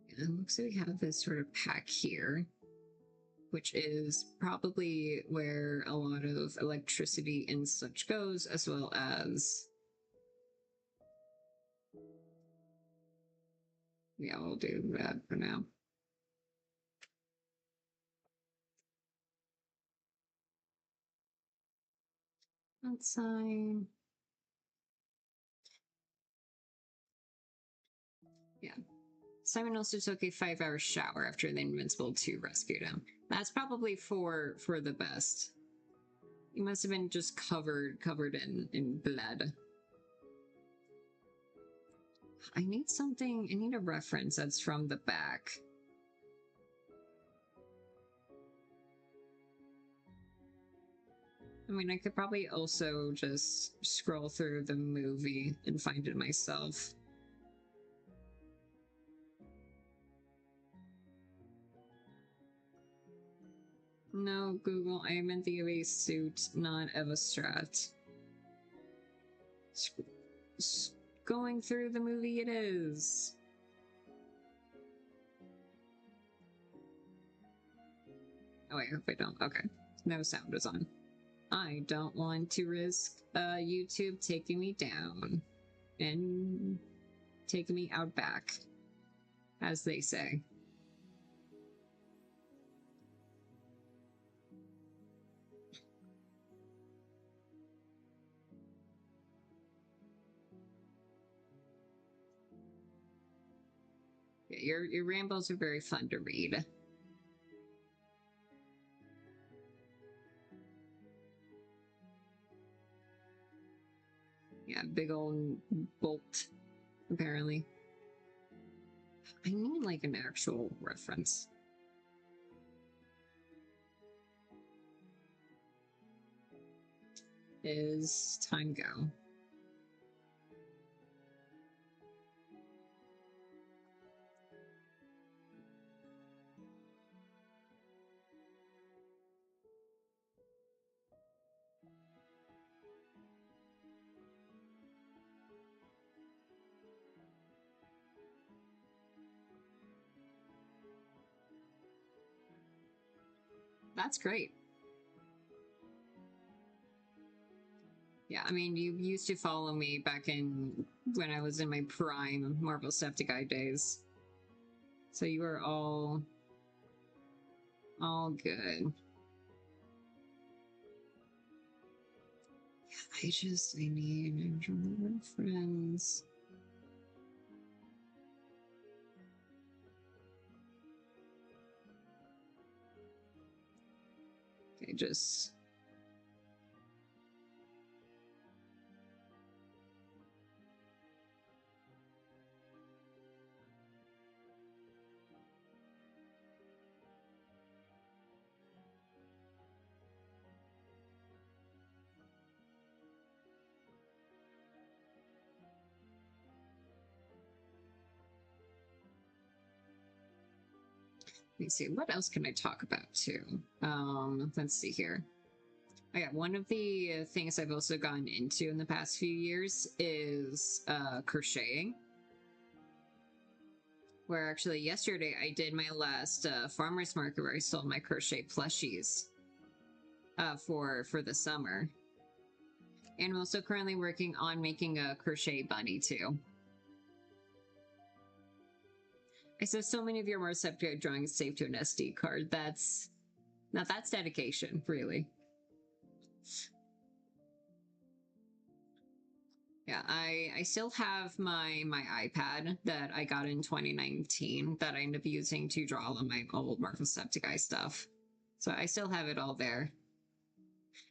It looks like we have this sort of pack here, which is probably where a lot of electricity and such goes, as well as... Yeah, we'll do that for now. Outside. Yeah. Simon also took a 5-hour shower after the Invincible 2 rescued him. That's probably for the best. He must have been just covered in blood. I need something, I need a reference that's from the back. I mean, I could probably also just scroll through the movie and find it myself. No, Google, I meant the EVA suit, not Eva Strat. Going through the movie it is. Oh wait, I hope I don't. Okay. No sound is on. I don't want to risk YouTube taking me down and taking me out back, as they say. Your rambles are very fun to read. Yeah, big old bolt, apparently. I need like an actual reference. Is time go? That's great. Yeah, I mean, you used to follow me back in when I was in my prime Marvel Septiceye days. So you are all good. Yeah, I need friends. Okay, just... Let me see, what else can I talk about too? Let's see here. Oh, yeah, one of the things I've also gotten into in the past few years is crocheting. Where actually yesterday I did my last farmer's market where I sold my crochet plushies for the summer. And I'm also currently working on making a crochet bunny too. I said so many of your more subject drawings saved to an SD card. That's dedication, really. Yeah, I still have my iPad that I got in 2019 that I end up using to draw all of my old Marvel Septiceye stuff. So I still have it all there.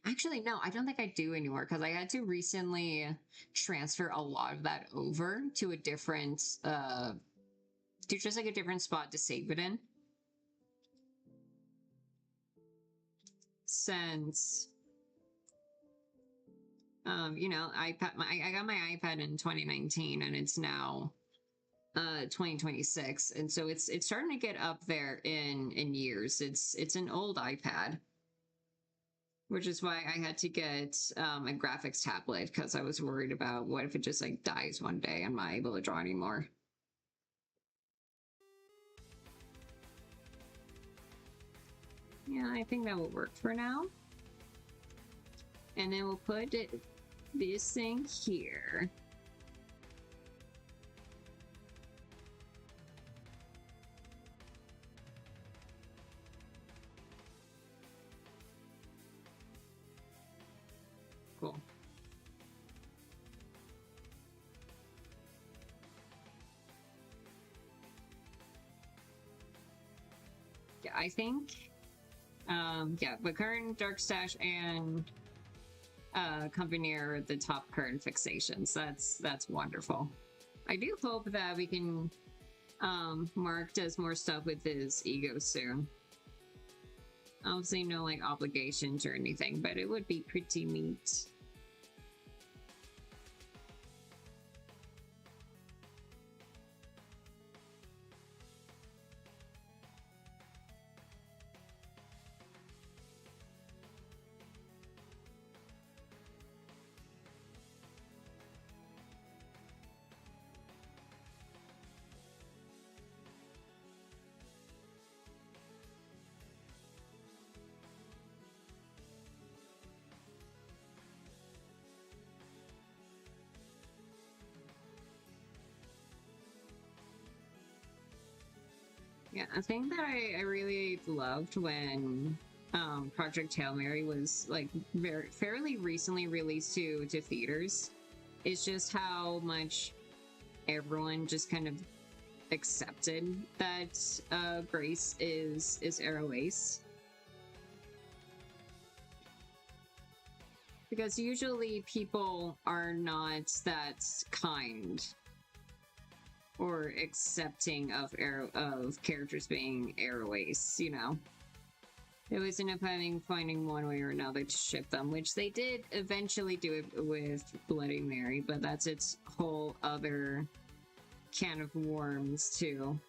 Actually, no, I don't think I do anymore because I had to recently transfer a lot of that over to a different, to just like a different spot to save it in. Since, you know, I got my iPad in 2019 and it's now 2026, and so it's starting to get up there in years. It's an old iPad, which is why I had to get a graphics tablet because I was worried about what if it just like dies one day and I'm not able to draw anymore. Yeah, I think that will work for now. And then we'll put this thing here. Cool. Yeah, I think, yeah, but current dark stash and company are the top current fixations. That's wonderful. I do hope that we can, Mark does more stuff with his ego soon. Obviously no like obligations or anything, but it would be pretty neat. Yeah, a thing that I really loved when Project Hail Mary was like fairly recently released to theaters is just how much everyone just kind of accepted that Grace is Arrow Ace. Because usually people are not that kind or accepting of characters being Arrow Ace, you know. They always end up finding one way or another to ship them, which they did eventually do it with Bloody Mary, but that's its whole other can of worms too.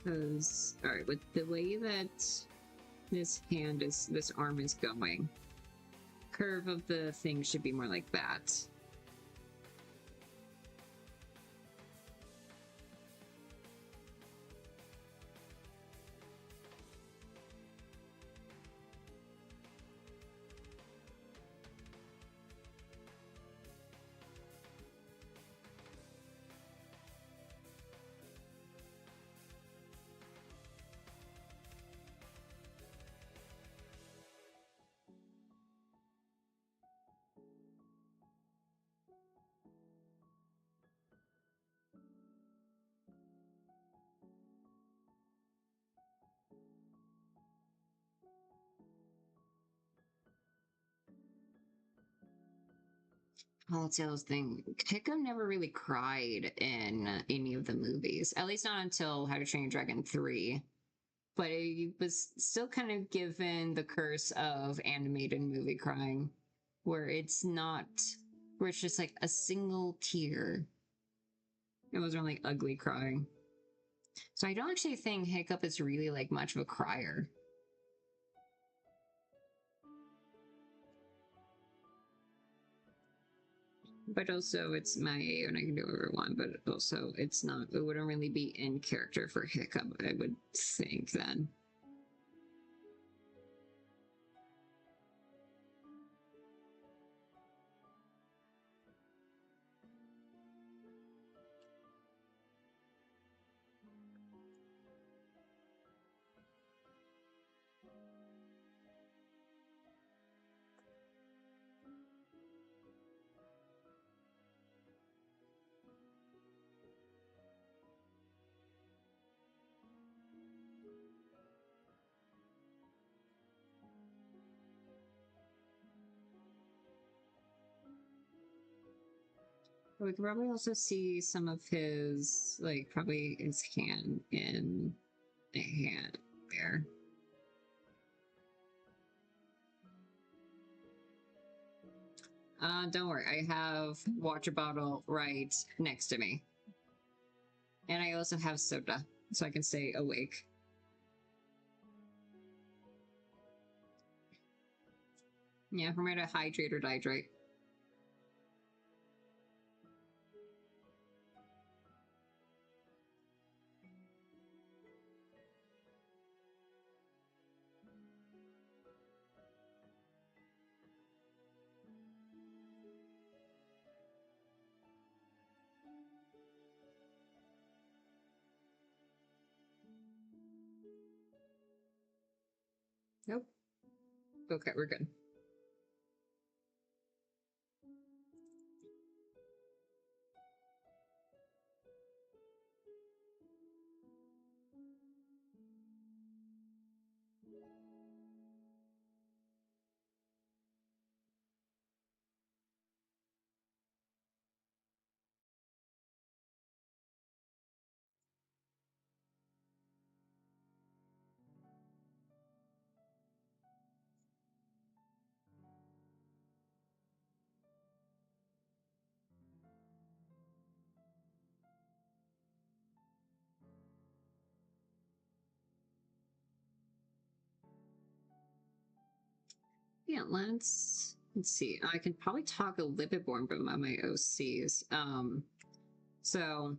Because, alright, with the way that this arm is going, curve of the thing should be more like that. Oh, that's the other thing. Hiccup never really cried in any of the movies, at least not until How to Train Your Dragon 3. But it was still kind of given the curse of animated movie crying, where it's not, where it's just like a single tear. It wasn't really ugly crying. So I don't actually think Hiccup is really like much of a crier. But also it's my AU and I can do whatever I want, but also it's not, it wouldn't really be in character for Hiccup, I would think then. We can probably also see some of his, like, probably his hand in a hand there. Don't worry, I have water bottle right next to me. And I also have soda, so I can stay awake. Yeah, for me to hydrate or dehydrate. Nope. Okay, we're good. Yeah, let's see. I can probably talk a little bit more about my OCs. So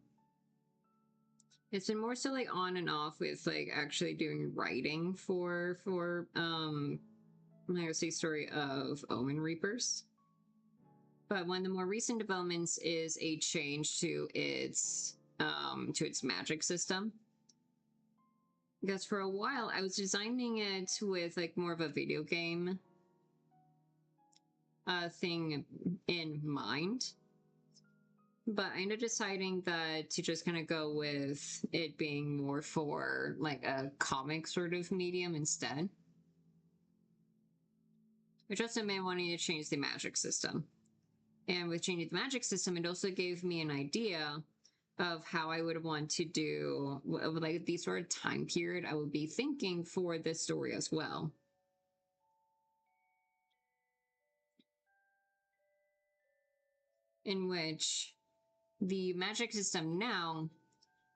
it's been more so like on and off with like actually doing writing for my OC story of Omen Reapers. But one of the more recent developments is a change to its magic system. Because for a while I was designing it with like more of a video game thing in mind. But I ended up deciding that to just kind of go with it being more for like a comic sort of medium instead. Which also meant wanting to change the magic system. And with changing the magic system, it also gave me an idea of how I would want to do, like the sort of time period I would be thinking for this story as well. In which the magic system now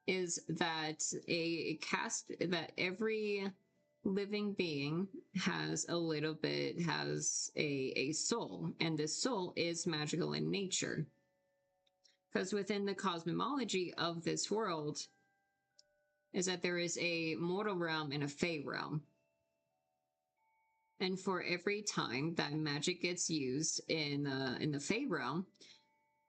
is that that every living being has a soul, and this soul is magical in nature. Because within the cosmology of this world is that there is a mortal realm and a fey realm. And for every time that magic gets used in the fey realm,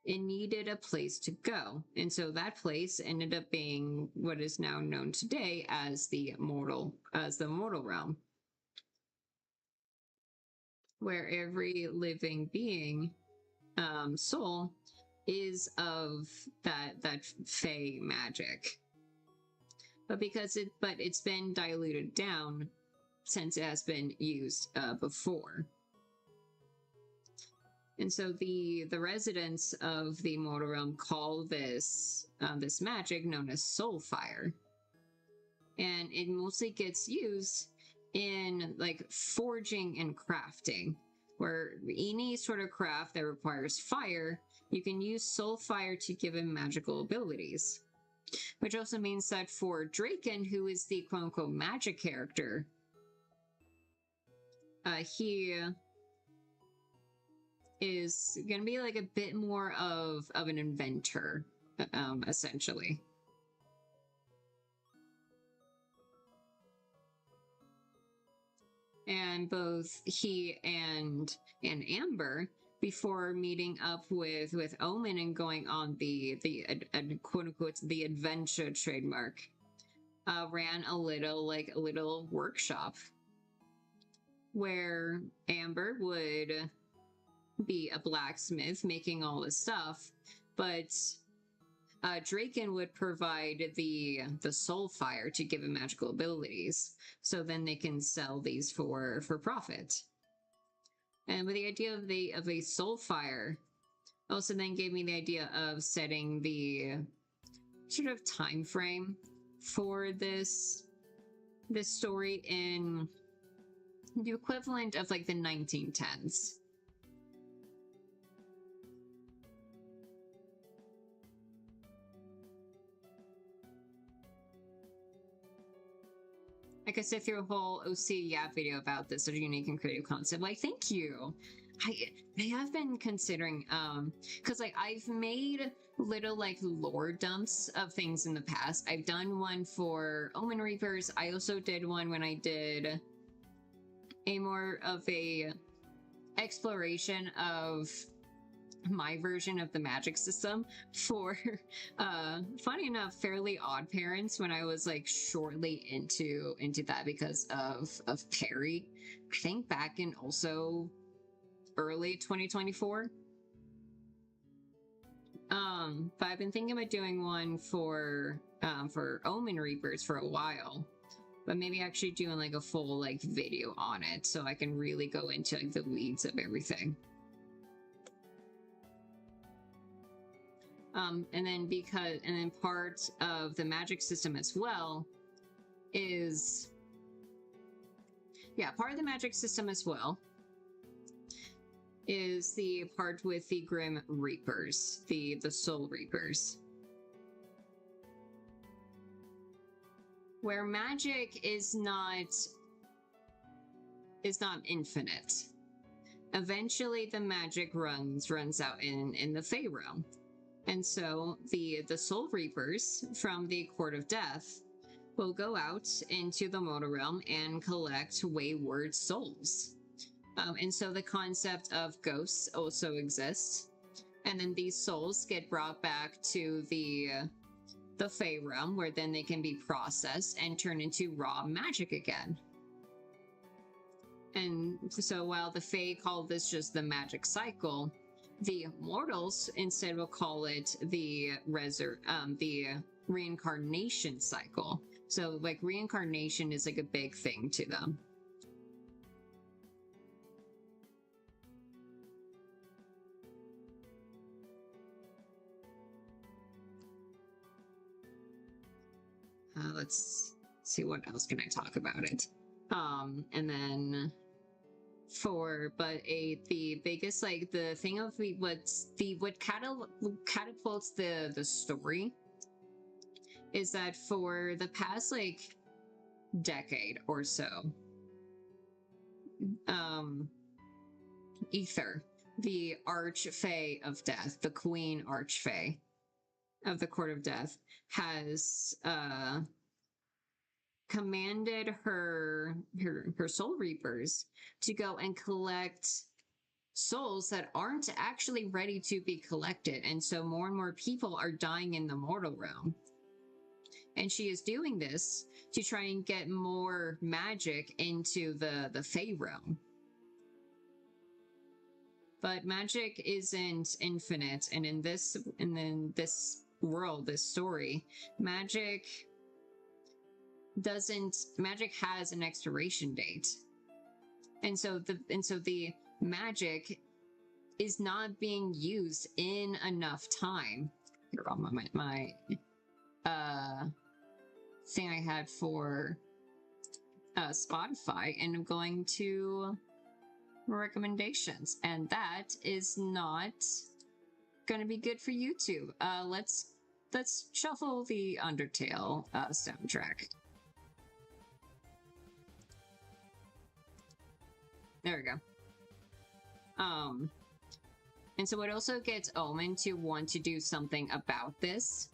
it needed a place to go. And so that place ended up being what is now known today as the mortal realm. Where every living being soul is of that fey magic. But it's been diluted down since it has been used before. And so the residents of the mortal realm call this this magic known as soul fire, and it mostly gets used in like forging and crafting, where any sort of craft that requires fire, you can use soul fire to give him magical abilities. Which also means that for Draken, who is the quote-unquote magic character, he is going to be like a bit more of an inventor, essentially. And both he and Amber, before meeting up with Omen and going on the quote unquote the adventure trademark, ran a little workshop where Amber would be a blacksmith making all this stuff, but Draken would provide the soul fire to give him magical abilities, so then they can sell these for profit. And with the idea of a soul fire, also then gave me the idea of setting the sort of time frame for this story in the equivalent of like the 1910s. I could sit through a whole OC Yap video about this, a unique and creative concept. Like, thank you. I have been considering, because like I've made little like lore dumps of things in the past. I've done one for Omen Reapers. I also did one when I did a more of a exploration of my version of the magic system for funny enough Fairly Odd Parents, when I was like shortly into that because of Perry, I think back in also early 2024. But I've been thinking about doing one for Omen Reapers for a while, but maybe actually doing like a full like video on it so I can really go into like the weeds of everything. And then part of the magic system as well is, part of the magic system as well is the part with the Grim Reapers, the Soul Reapers, where magic is not infinite. Eventually, the magic runs out in the Fey realm. And so the Soul Reapers from the Court of Death will go out into the mortal realm and collect wayward souls. And so the concept of ghosts also exists. And then these souls get brought back to the Fey realm, where then they can be processed and turned into raw magic again. And so while the Fey call this just the magic cycle, the mortals instead will call it the reincarnation cycle. So like reincarnation is like a big thing to them. Let's see, what else can I talk about it? And then the biggest, like the thing of what catapults the story is that for the past like decade or so, Ether, the Archfey of Death, the Queen Archfey of the Court of Death, has commanded her Soul Reapers to go and collect souls that aren't actually ready to be collected, and so more and more people are dying in the mortal realm. And she is doing this to try and get more magic into the Fey realm. But magic isn't infinite, and in this world, this story, magic has an expiration date. And so the magic is not being used in enough time. Here on my thing I had for Spotify, and I'm going to recommendations, and that is not gonna be good for YouTube. Let's shuffle the Undertale soundtrack. There we go. And so what also gets Omen to want to do something about this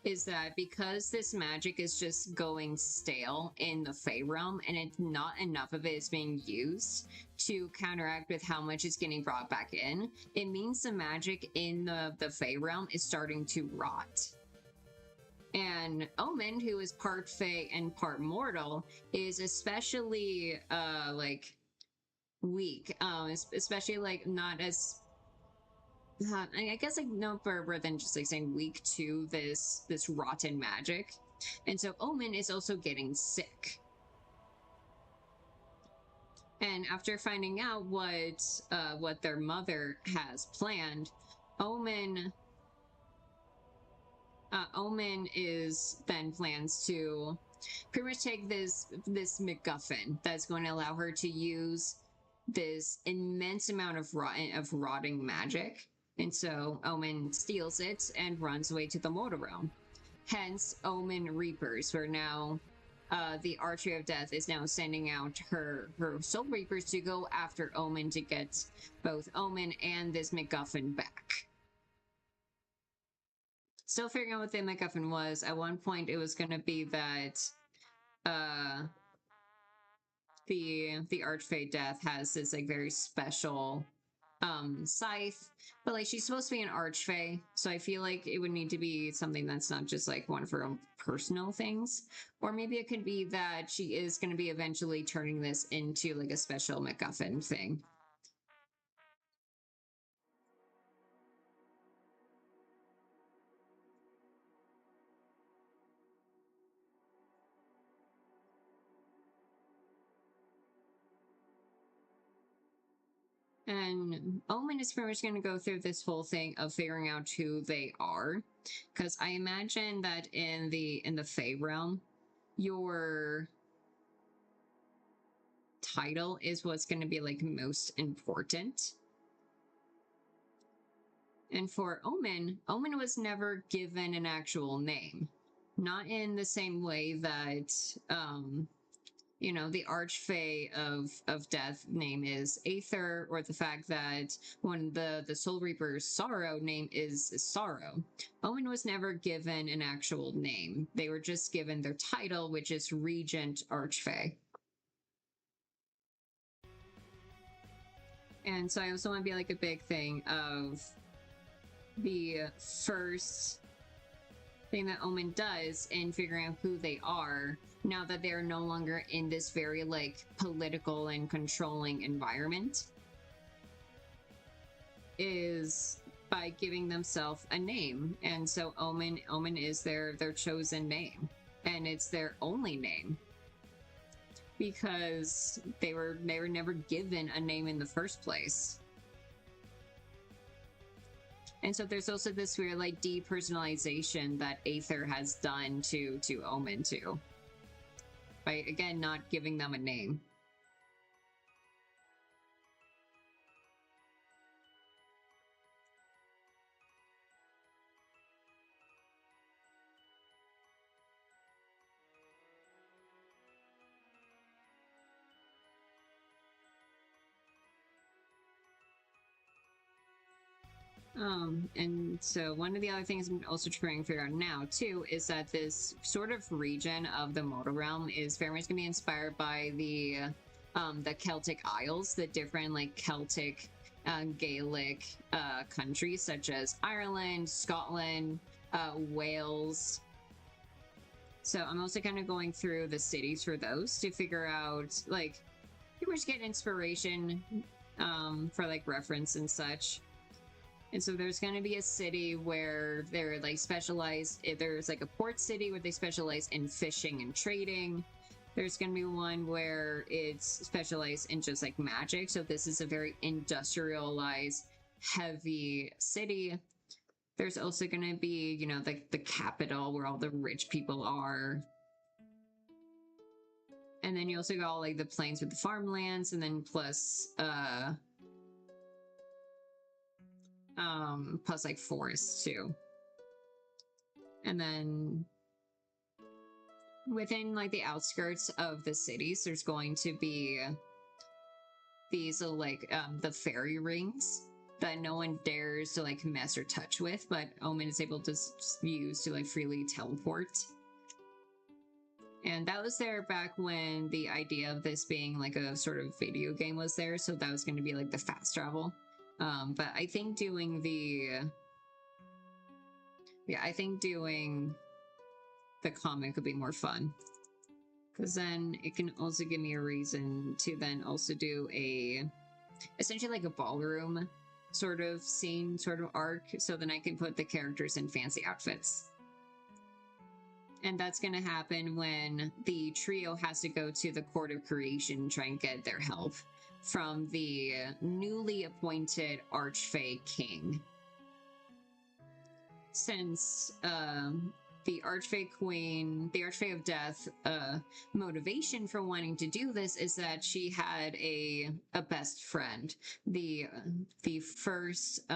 is that because this magic is just going stale in the Fey realm, and it's not enough of it is being used to counteract with how much is getting brought back in, it means the magic in the Fey realm is starting to rot. And Omen, who is part Fey and part mortal, is especially like weak, especially like not as I guess like no further than just like saying weak to this rotten magic. And so Omen is also getting sick. And after finding out what their mother has planned, Omen is then plans to pretty much take this MacGuffin that's going to allow her to use this immense amount of rotting magic. And so Omen steals it and runs away to the mortal realm. Hence, Omen Reapers, where now the Archery of Death is now sending out her Soul Reapers to go after Omen to get both Omen and this MacGuffin back. Still figuring out what the MacGuffin was. At one point, it was going to be that the Archfey Death has this like very special scythe, but like she's supposed to be an Archfey, so I feel like it would need to be something that's not just like one of her own personal things, or maybe it could be that she is going to be eventually turning this into like a special MacGuffin thing. And Omen is pretty much going to go through this whole thing of figuring out who they are, because I imagine that in the Fey realm, your title is what's going to be like most important. And for Omen, Omen was never given an actual name, not in the same way that you know, the Archfey of Death name is Aether, or the fact that when the Soul Reaper's Sorrow name is Sorrow. Omen was never given an actual name. They were just given their title, which is Regent Archfey. And so I also want to be like a big thing of the first thing that Omen does in figuring out who they are, now that they're no longer in this very like political and controlling environment, is by giving themselves a name. And so Omen is their chosen name, and it's their only name, because they were never given a name in the first place. And so there's also this weird like depersonalization that Aether has done to Omen too, by again not giving them a name. And so one of the other things I'm also trying to figure out now too is that this sort of region of the mortal realm is very much going to be inspired by the Celtic Isles, the different like Celtic Gaelic countries such as Ireland, Scotland, Wales. So I'm also kind of going through the cities for those to figure out like pretty much get inspiration for like reference and such. And so there's going to be a city where they're like specialized. There's like a port city where they specialize in fishing and trading. There's going to be one where it's specialized in just like magic. So this is a very industrialized heavy city. There's also going to be, you know, the capital where all the rich people are. And then you also got like the plains with the farmlands, and then plus like forests too. And then within like the outskirts of the cities, there's going to be these like the fairy rings that no one dares to like mess or touch with, but Omen is able to use to like freely teleport. And that was there back when the idea of this being like a sort of video game was there, so that was going to be like the fast travel. But I think doing doing the comic would be more fun, because then it can also give me a reason to then also do essentially like a ballroom sort of scene, sort of arc, so then I can put the characters in fancy outfits. And that's going to happen when the trio has to go to the Court of Creation and try and get their help from the newly appointed Archfey King. Since the Archfey Queen, the Archfey of Death, motivation for wanting to do this is that she had a best friend, the first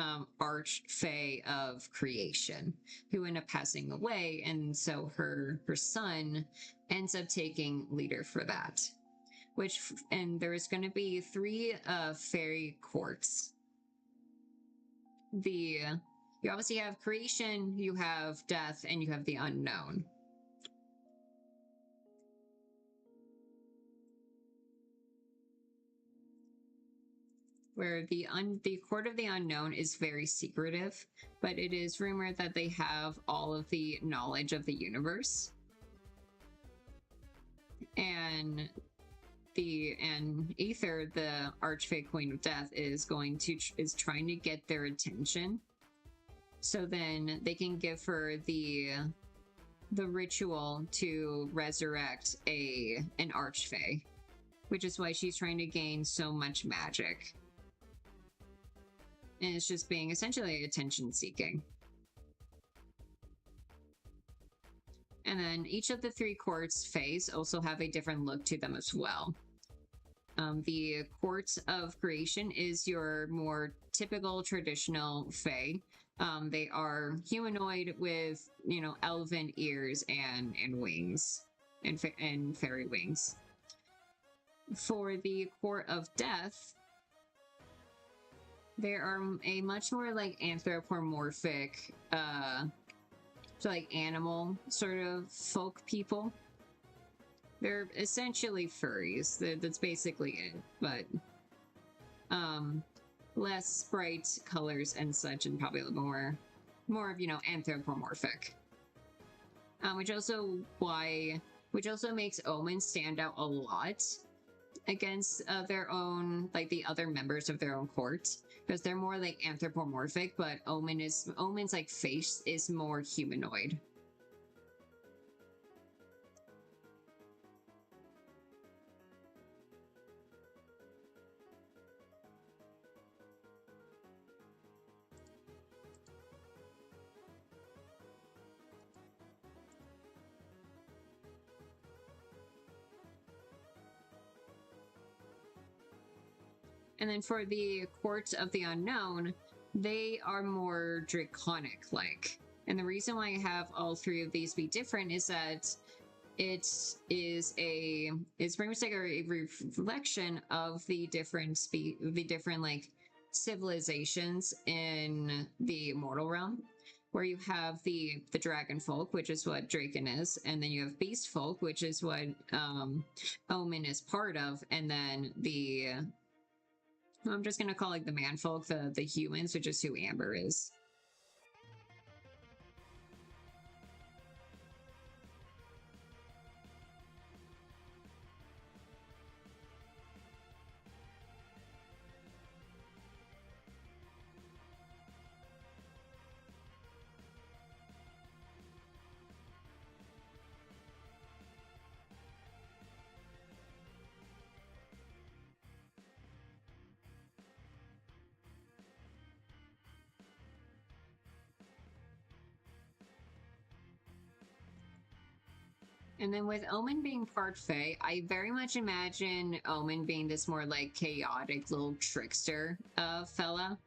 Archfey of Creation, who ended up passing away, and so her son ends up taking leader for that. And there's going to be 3 fairy courts. You obviously have creation, you have death, and you have the unknown. Where the Court of the Unknown is very secretive, but it is rumored that they have all of the knowledge of the universe. And Aether, the Archfey Queen of Death, is trying to get their attention. So then they can give her the ritual to resurrect an Archfey, which is why she's trying to gain so much magic. And it's just being essentially attention seeking. And then each of the 3 courts Fays also have a different look to them as well. The Court of Creation is your more typical traditional Fae. They are humanoid with, you know, elven ears and wings, and fairy wings. For the Court of Death, they are a much more like anthropomorphic, so like animal sort of folk people. They're essentially furries. That's basically it, but less bright colors and such, and probably a little more of, you know, anthropomorphic. Which also makes Omen stand out a lot against their own, like the other members of their own court, because they're more like anthropomorphic, but Omen's like face is more humanoid. And then for the Court of the Unknown, they are more draconic-like. And the reason why I have all 3 of these be different is that it's very much like a reflection of the different like civilizations in the mortal realm, where you have the dragon folk, which is what Draken is, and then you have beast folk, which is what Omen is part of, and then I'm just gonna call like the manfolk the humans, which is who Amber is. And then with Omen being part Fae, I very much imagine Omen being this more like chaotic little trickster fella.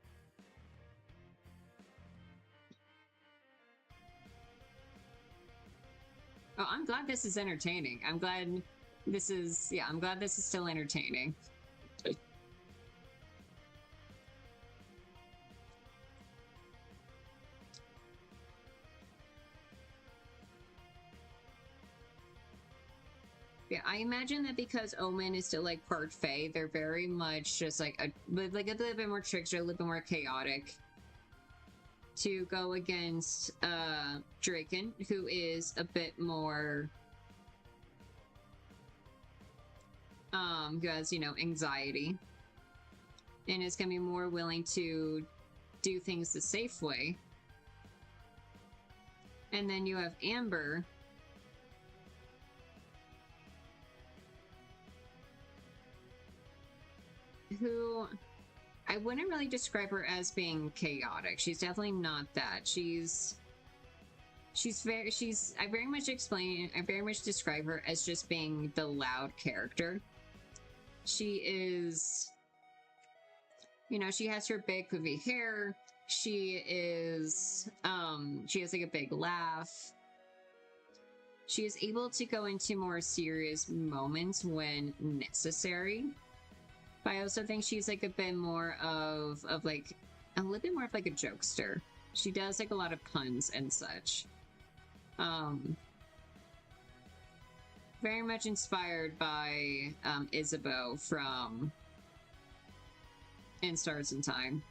Oh, I'm glad this is entertaining. I'm glad this is, yeah, I'm glad this is still entertaining. Yeah, I imagine that because Omen is still like part Fae, they're very much just like a little bit more trickster, a little bit more chaotic. To go against Draken, who is a bit more who has, you know, anxiety and is gonna be more willing to do things the safe way. And then you have Amber, who I wouldn't really describe her as being chaotic. She's definitely not that. I very much describe her as just being the loud character. She is, you know, she has her big poofy hair. She has like a big laugh. She is able to go into more serious moments when necessary. But I also think she's like a bit more of like a little bit more of like a jokester. She does like a lot of puns and such. Very much inspired by Isabeau from In Stars in Time.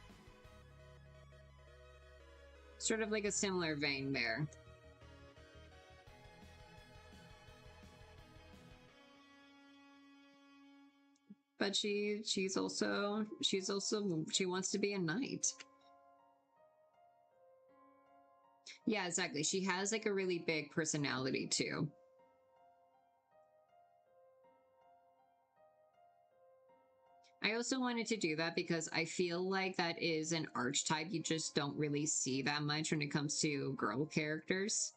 Sort of like a similar vein there. But she wants to be a knight. Yeah, exactly. She has like a really big personality too. I also wanted to do that because I feel like that is an archetype you just don't really see that much when it comes to girl characters.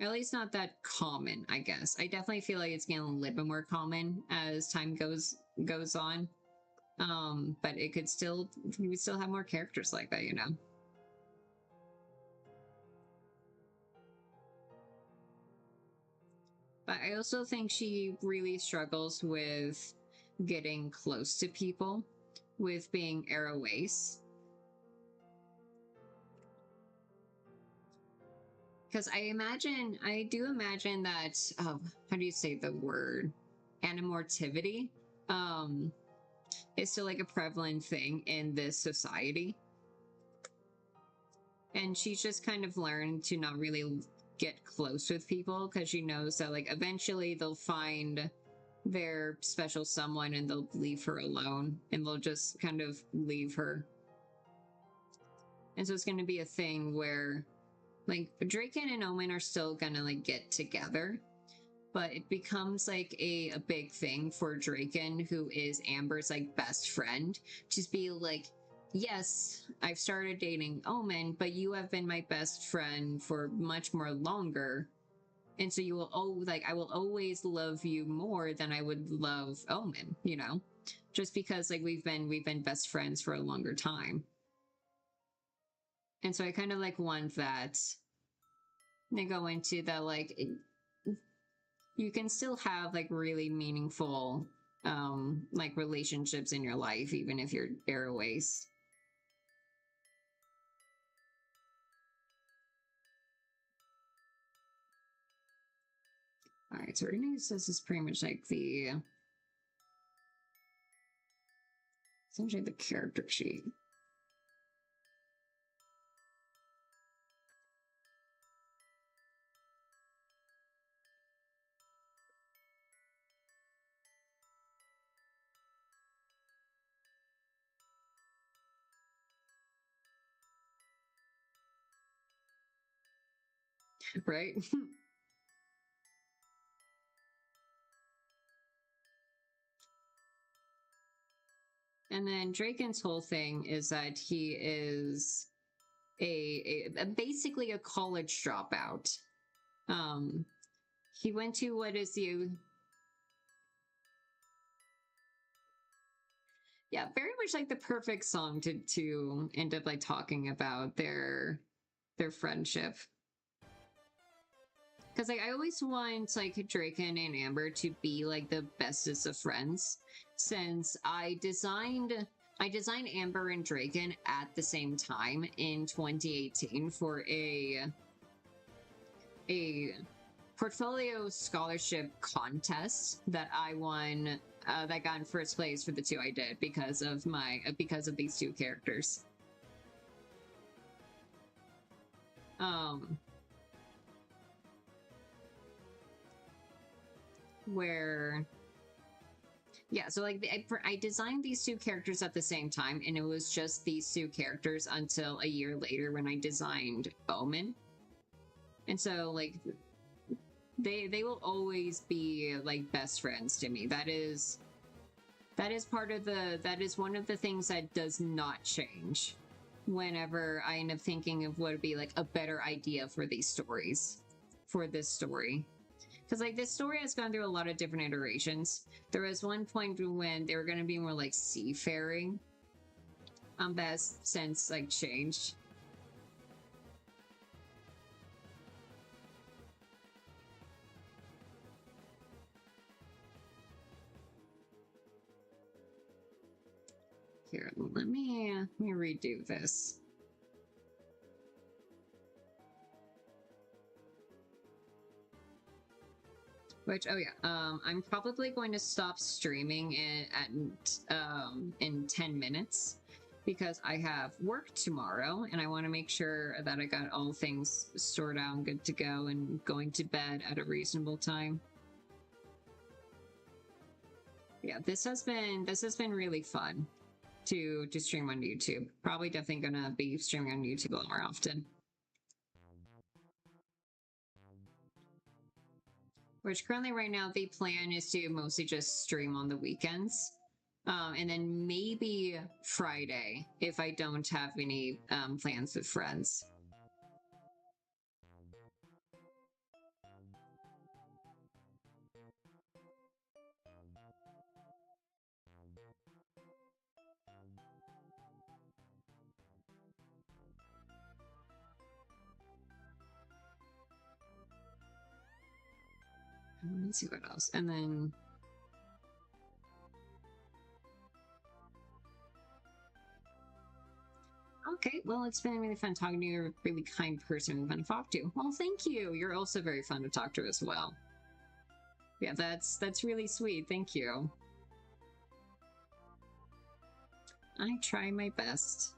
At least not that common, I guess. I definitely feel like it's getting a little bit more common as time goes on. But it could still, we still have more characters like that, you know? But I also think she really struggles with getting close to people, with being arrow ace. Because I do imagine that, how do you say the word? Animortivity is still like a prevalent thing in this society. And she's just kind of learned to not really get close with people because she knows that like eventually they'll find their special someone and they'll leave her alone and they'll just kind of leave her. And so it's going to be a thing where like Draken and Omen are still gonna like get together, but it becomes like a big thing for Draken, who is Amber's like best friend, just be like, yes, I've started dating Omen, but you have been my best friend for much more longer. And so you will I will always love you more than I would love Omen, you know? Just because like we've been best friends for a longer time. And so I kind of like want that they go into that like you can still have like really meaningful like relationships in your life even if you're arrow ace. All right, so we're gonna use this as pretty much like the essentially the character sheet. Right? And then Draken's whole thing is that he is basically a college dropout. He went to what is the yeah, very much like the perfect song to end up like talking about their friendship. Because like I always want like Draken and Amber to be like the bestest of friends, since I designed Amber and Draken at the same time in 2018 for a portfolio scholarship contest that I won, that got in first place for the two I did because of these two characters. Where yeah, so like I designed these two characters at the same time, and it was just these two characters until a year later when I designed Omen. And so like they will always be like best friends to me. That is part of that is one of the things that does not change whenever I end up thinking of what would be like a better idea for these stories, for this story. Because like this story has gone through a lot of different iterations. There was one point when they were going to be more like seafaring, that has since like changed. Here, let me redo this. Which, oh yeah, I'm probably going to stop streaming in 10 minutes because I have work tomorrow and I want to make sure that I got all things sorted out and good to go and going to bed at a reasonable time. Yeah, this has been really fun to stream on YouTube. Probably definitely gonna be streaming on YouTube a lot more often. Which currently right now the plan is to mostly just stream on the weekends. And then maybe Friday if I don't have any plans with friends. Let me see what else. And then okay, well, it's been really fun talking to you. You're a really kind person and fun to talk to. Well, thank you. You're also very fun to talk to as well. Yeah, that's really sweet. Thank you. I try my best.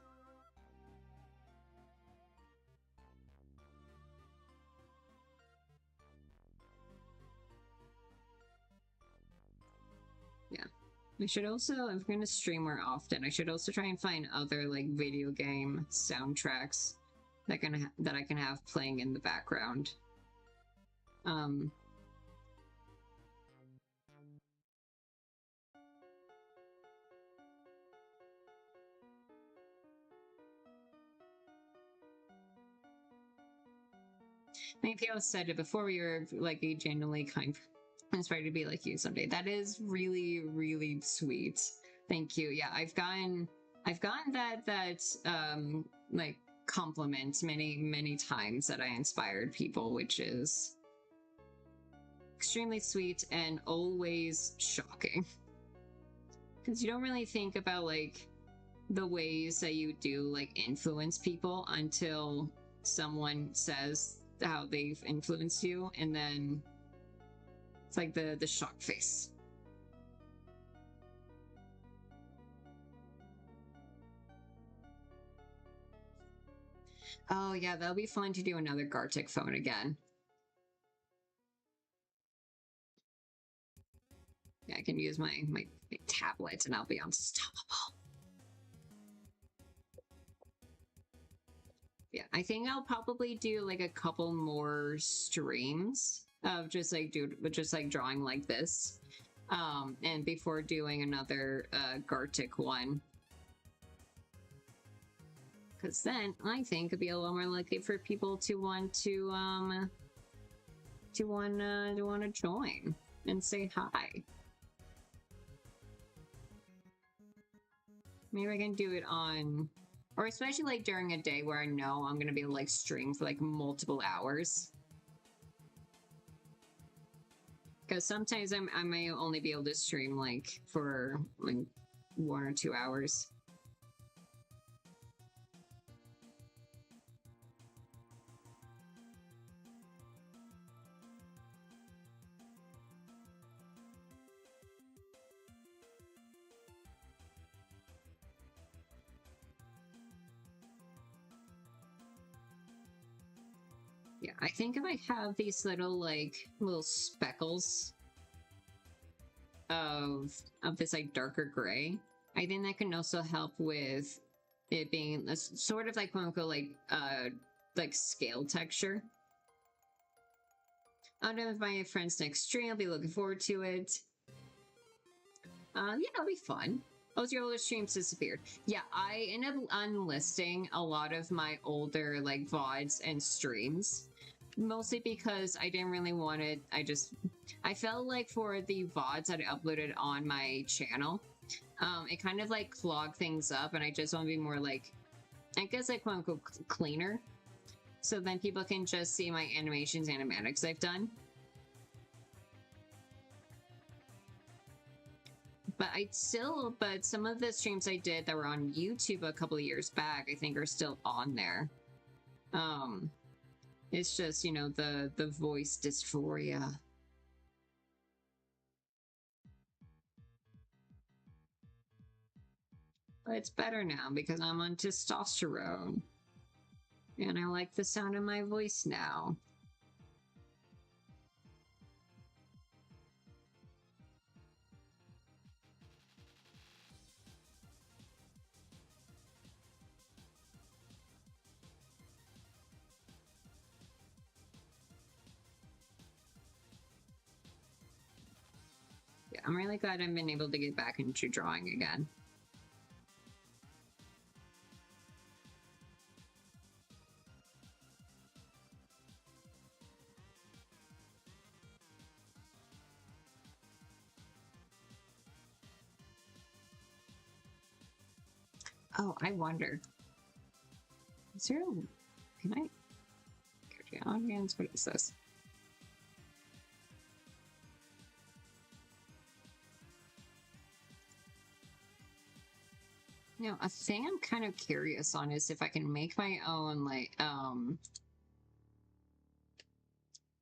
Yeah. I should also, if I'm going to stream more often, I should also try and find other like video game soundtracks that I can have playing in the background. Many people said it before, we were like a genuinely kind, inspired to be like you someday. That is really, really sweet. Thank you. Yeah, I've gotten that like compliment many times that I inspired people, which is extremely sweet and always shocking. Because you don't really think about like the ways that you do like influence people until someone says how they've influenced you, and then it's like the shock face. Oh yeah, that'll be fun to do another Gartic phone again. Yeah, I can use my tablet and I'll be unstoppable. Yeah, I think I'll probably do like a couple more streams of just like drawing like this. And before doing another Gartic one. because then I think it'd be a lot more likely for people to want to join and say hi. Maybe I can do it on, or especially like during a day where I know I'm gonna be able to like stream for like multiple hours. Because sometimes I may only be able to stream like for like 1 or 2 hours. Yeah, I think if I have these little speckles of this like darker gray, I think that can also help with it being a sort of like quote unquote like scale texture. I don't know if my friends next stream, I'll be looking forward to it. Yeah, it'll be fun. Oh, your older streams disappeared. Yeah, I ended up unlisting a lot of my older like VODs and streams. Mostly because I didn't really want it. I felt like for the VODs that I uploaded on my channel, it kind of like clogged things up, and I just want to be more like, I guess like quote unquote cleaner. So then people can just see my animations and animatics I've done. But some of the streams I did that were on YouTube a couple of years back, I think are still on there. It's just, you know, the voice dysphoria. But it's better now because I'm on testosterone. And I like the sound of my voice now. Yeah, I'm really glad I've been able to get back into drawing again. Oh, I wonder. Is there a... Can I... Go to audience? What is this? You know, a thing I'm kind of curious on is if I can make my own, like,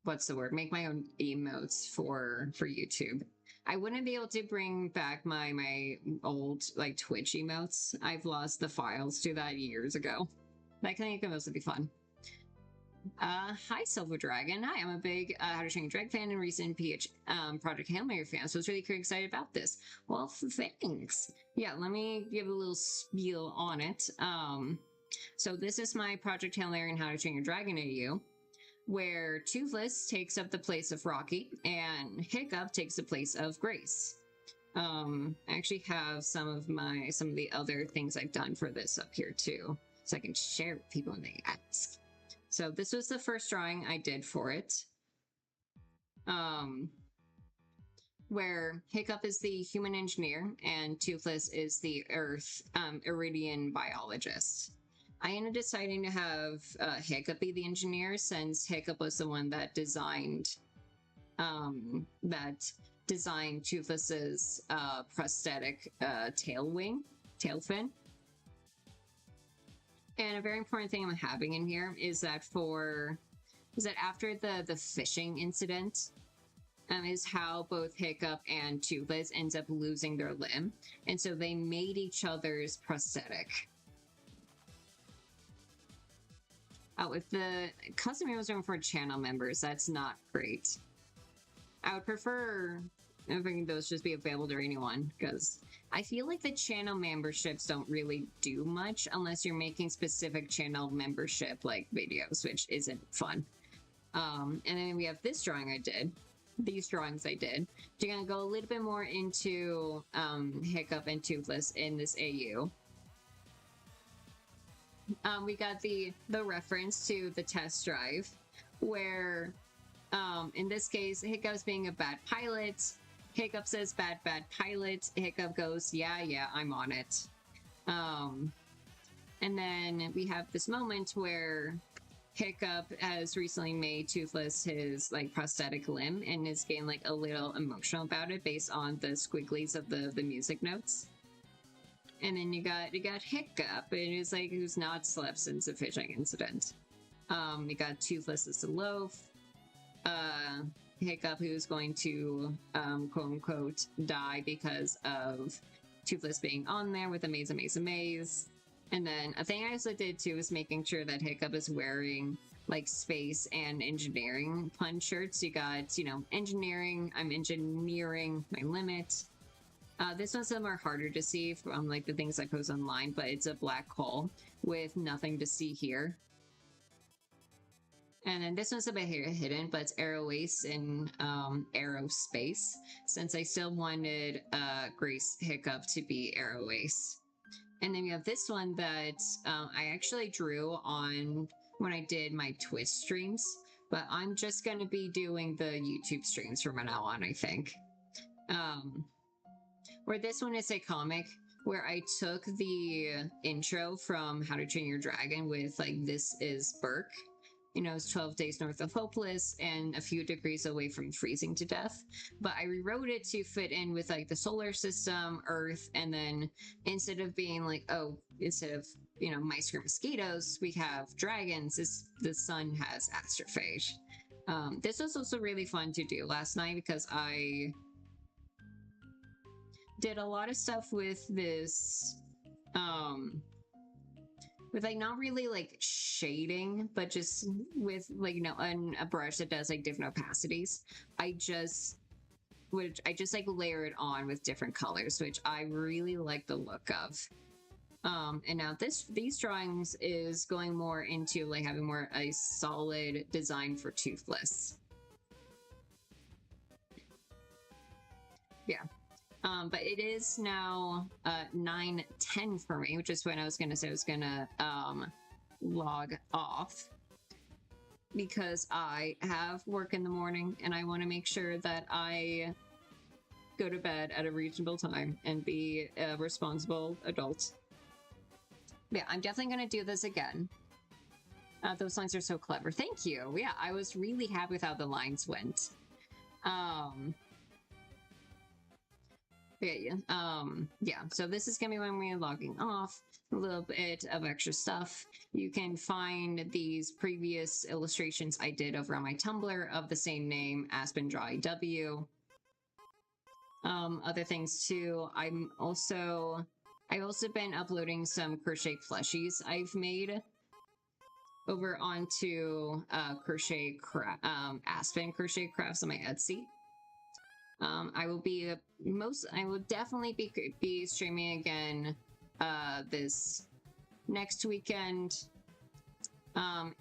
what's the word? Make my own emotes for YouTube. I wouldn't be able to bring back my old like Twitch emotes. I've lost the files to that years ago. I think those would be fun. Hi Silver Dragon. Hi, I'm a big How to Train Your Dragon fan and recent Project Hail Mary fan, so I was really excited about this. Well, thanks. Yeah, let me give a little spiel on it. So this is my Project Hail Mary and How to Train Your Dragon AU, where Toothless takes up the place of Rocky and Hiccup takes the place of Grace. I actually have some of the other things I've done for this up here too, so I can share with people when they ask. So this was the first drawing I did for it, where Hiccup is the human engineer and Toothless is the Earth Iridian biologist. I ended up deciding to have Hiccup be the engineer since Hiccup was the one that designed Toothless's prosthetic tail fin. And a very important thing I'm having in here is that after the fishing incident, is how both Hiccup and Toothless ends up losing their limb, and so they made each other's prosthetic. Oh, if the custom was going for channel members, that's not great. I would prefer having those just be available to anyone, because I feel like the channel memberships don't really do much unless you're making specific channel membership like videos, which isn't fun. And then we have this drawing I did. These drawings I did. You're gonna go a little bit more into Hiccup and Toothless in this AU. we got the reference to the test drive, where in this case, Hiccup's being a bad pilot. Hiccup says bad pilot. Hiccup goes, yeah, I'm on it. And then we have this moment where Hiccup has recently made Toothless his like prosthetic limb and is getting like a little emotional about it based on the squigglies of the music notes. And then you got Hiccup, and it's like who's not slept since the fishing incident. You got Toothless as a loaf. Hiccup, who's going to quote unquote die because of Toothless being on there with a maze. And then a thing I also did too is making sure that Hiccup is wearing like space and engineering pun shirts. You got, you know, engineering, I'm engineering my limit. This one's some are harder to see from like the things I post online, but it's a black hole with nothing to see here. And then this one's a bit hidden, but it's Aeroace in aerospace, since I still wanted Grace Hiccup to be Aeroace. And then we have this one that I actually drew on when I did my Twist streams, but I'm just going to be doing the YouTube streams from now on, I think. Where this one is a comic where I took the intro from How to Train Your Dragon with like, this is Burke. You know, it's 12 days north of Hopeless and a few degrees away from freezing to death. But I rewrote it to fit in with like the solar system, Earth, and then instead of being like, oh, instead of, you know, mice or mosquitoes, we have dragons. The sun has astrophage. This was also really fun to do last night because I did a lot of stuff with this, with like not really like shading, but just with like, you know, a brush that does like different opacities. I just like layer it on with different colors, which I really like the look of. And now these drawings is going more into like having more a solid design for Toothless. Yeah. But it is now 9:10 for me, which is when I was going to say I was going to log off because I have work in the morning and I want to make sure that I go to bed at a reasonable time and be a responsible adult. Yeah, I'm definitely going to do this again. Those lines are so clever. Thank you. Yeah, I was really happy with how the lines went. Yeah, so this is gonna be when we're logging off. A little bit of extra stuff. You can find these previous illustrations I did over on my Tumblr of the same name, AspenDrawEW. Other things too, I've also been uploading some crochet plushies I've made over onto Aspen Crochet Crafts on my Etsy. I will definitely be streaming again this next weekend.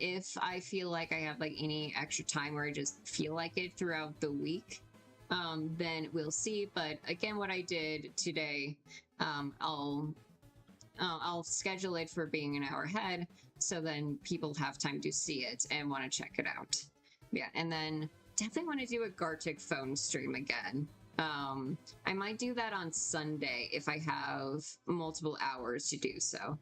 If I feel like I have like any extra time where I just feel like it throughout the week, then we'll see. But again, what I did today, I'll schedule it for being an hour ahead, so then people have time to see it and want to check it out. Yeah, and then definitely want to do a Gartic phone stream again. I might do that on Sunday if I have multiple hours to do so.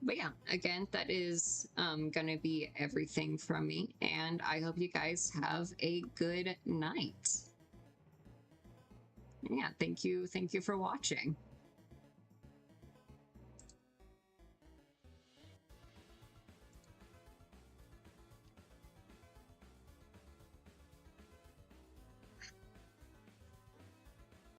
But yeah, again, that is gonna be everything from me, and I hope you guys have a good night. Yeah, thank you for watching.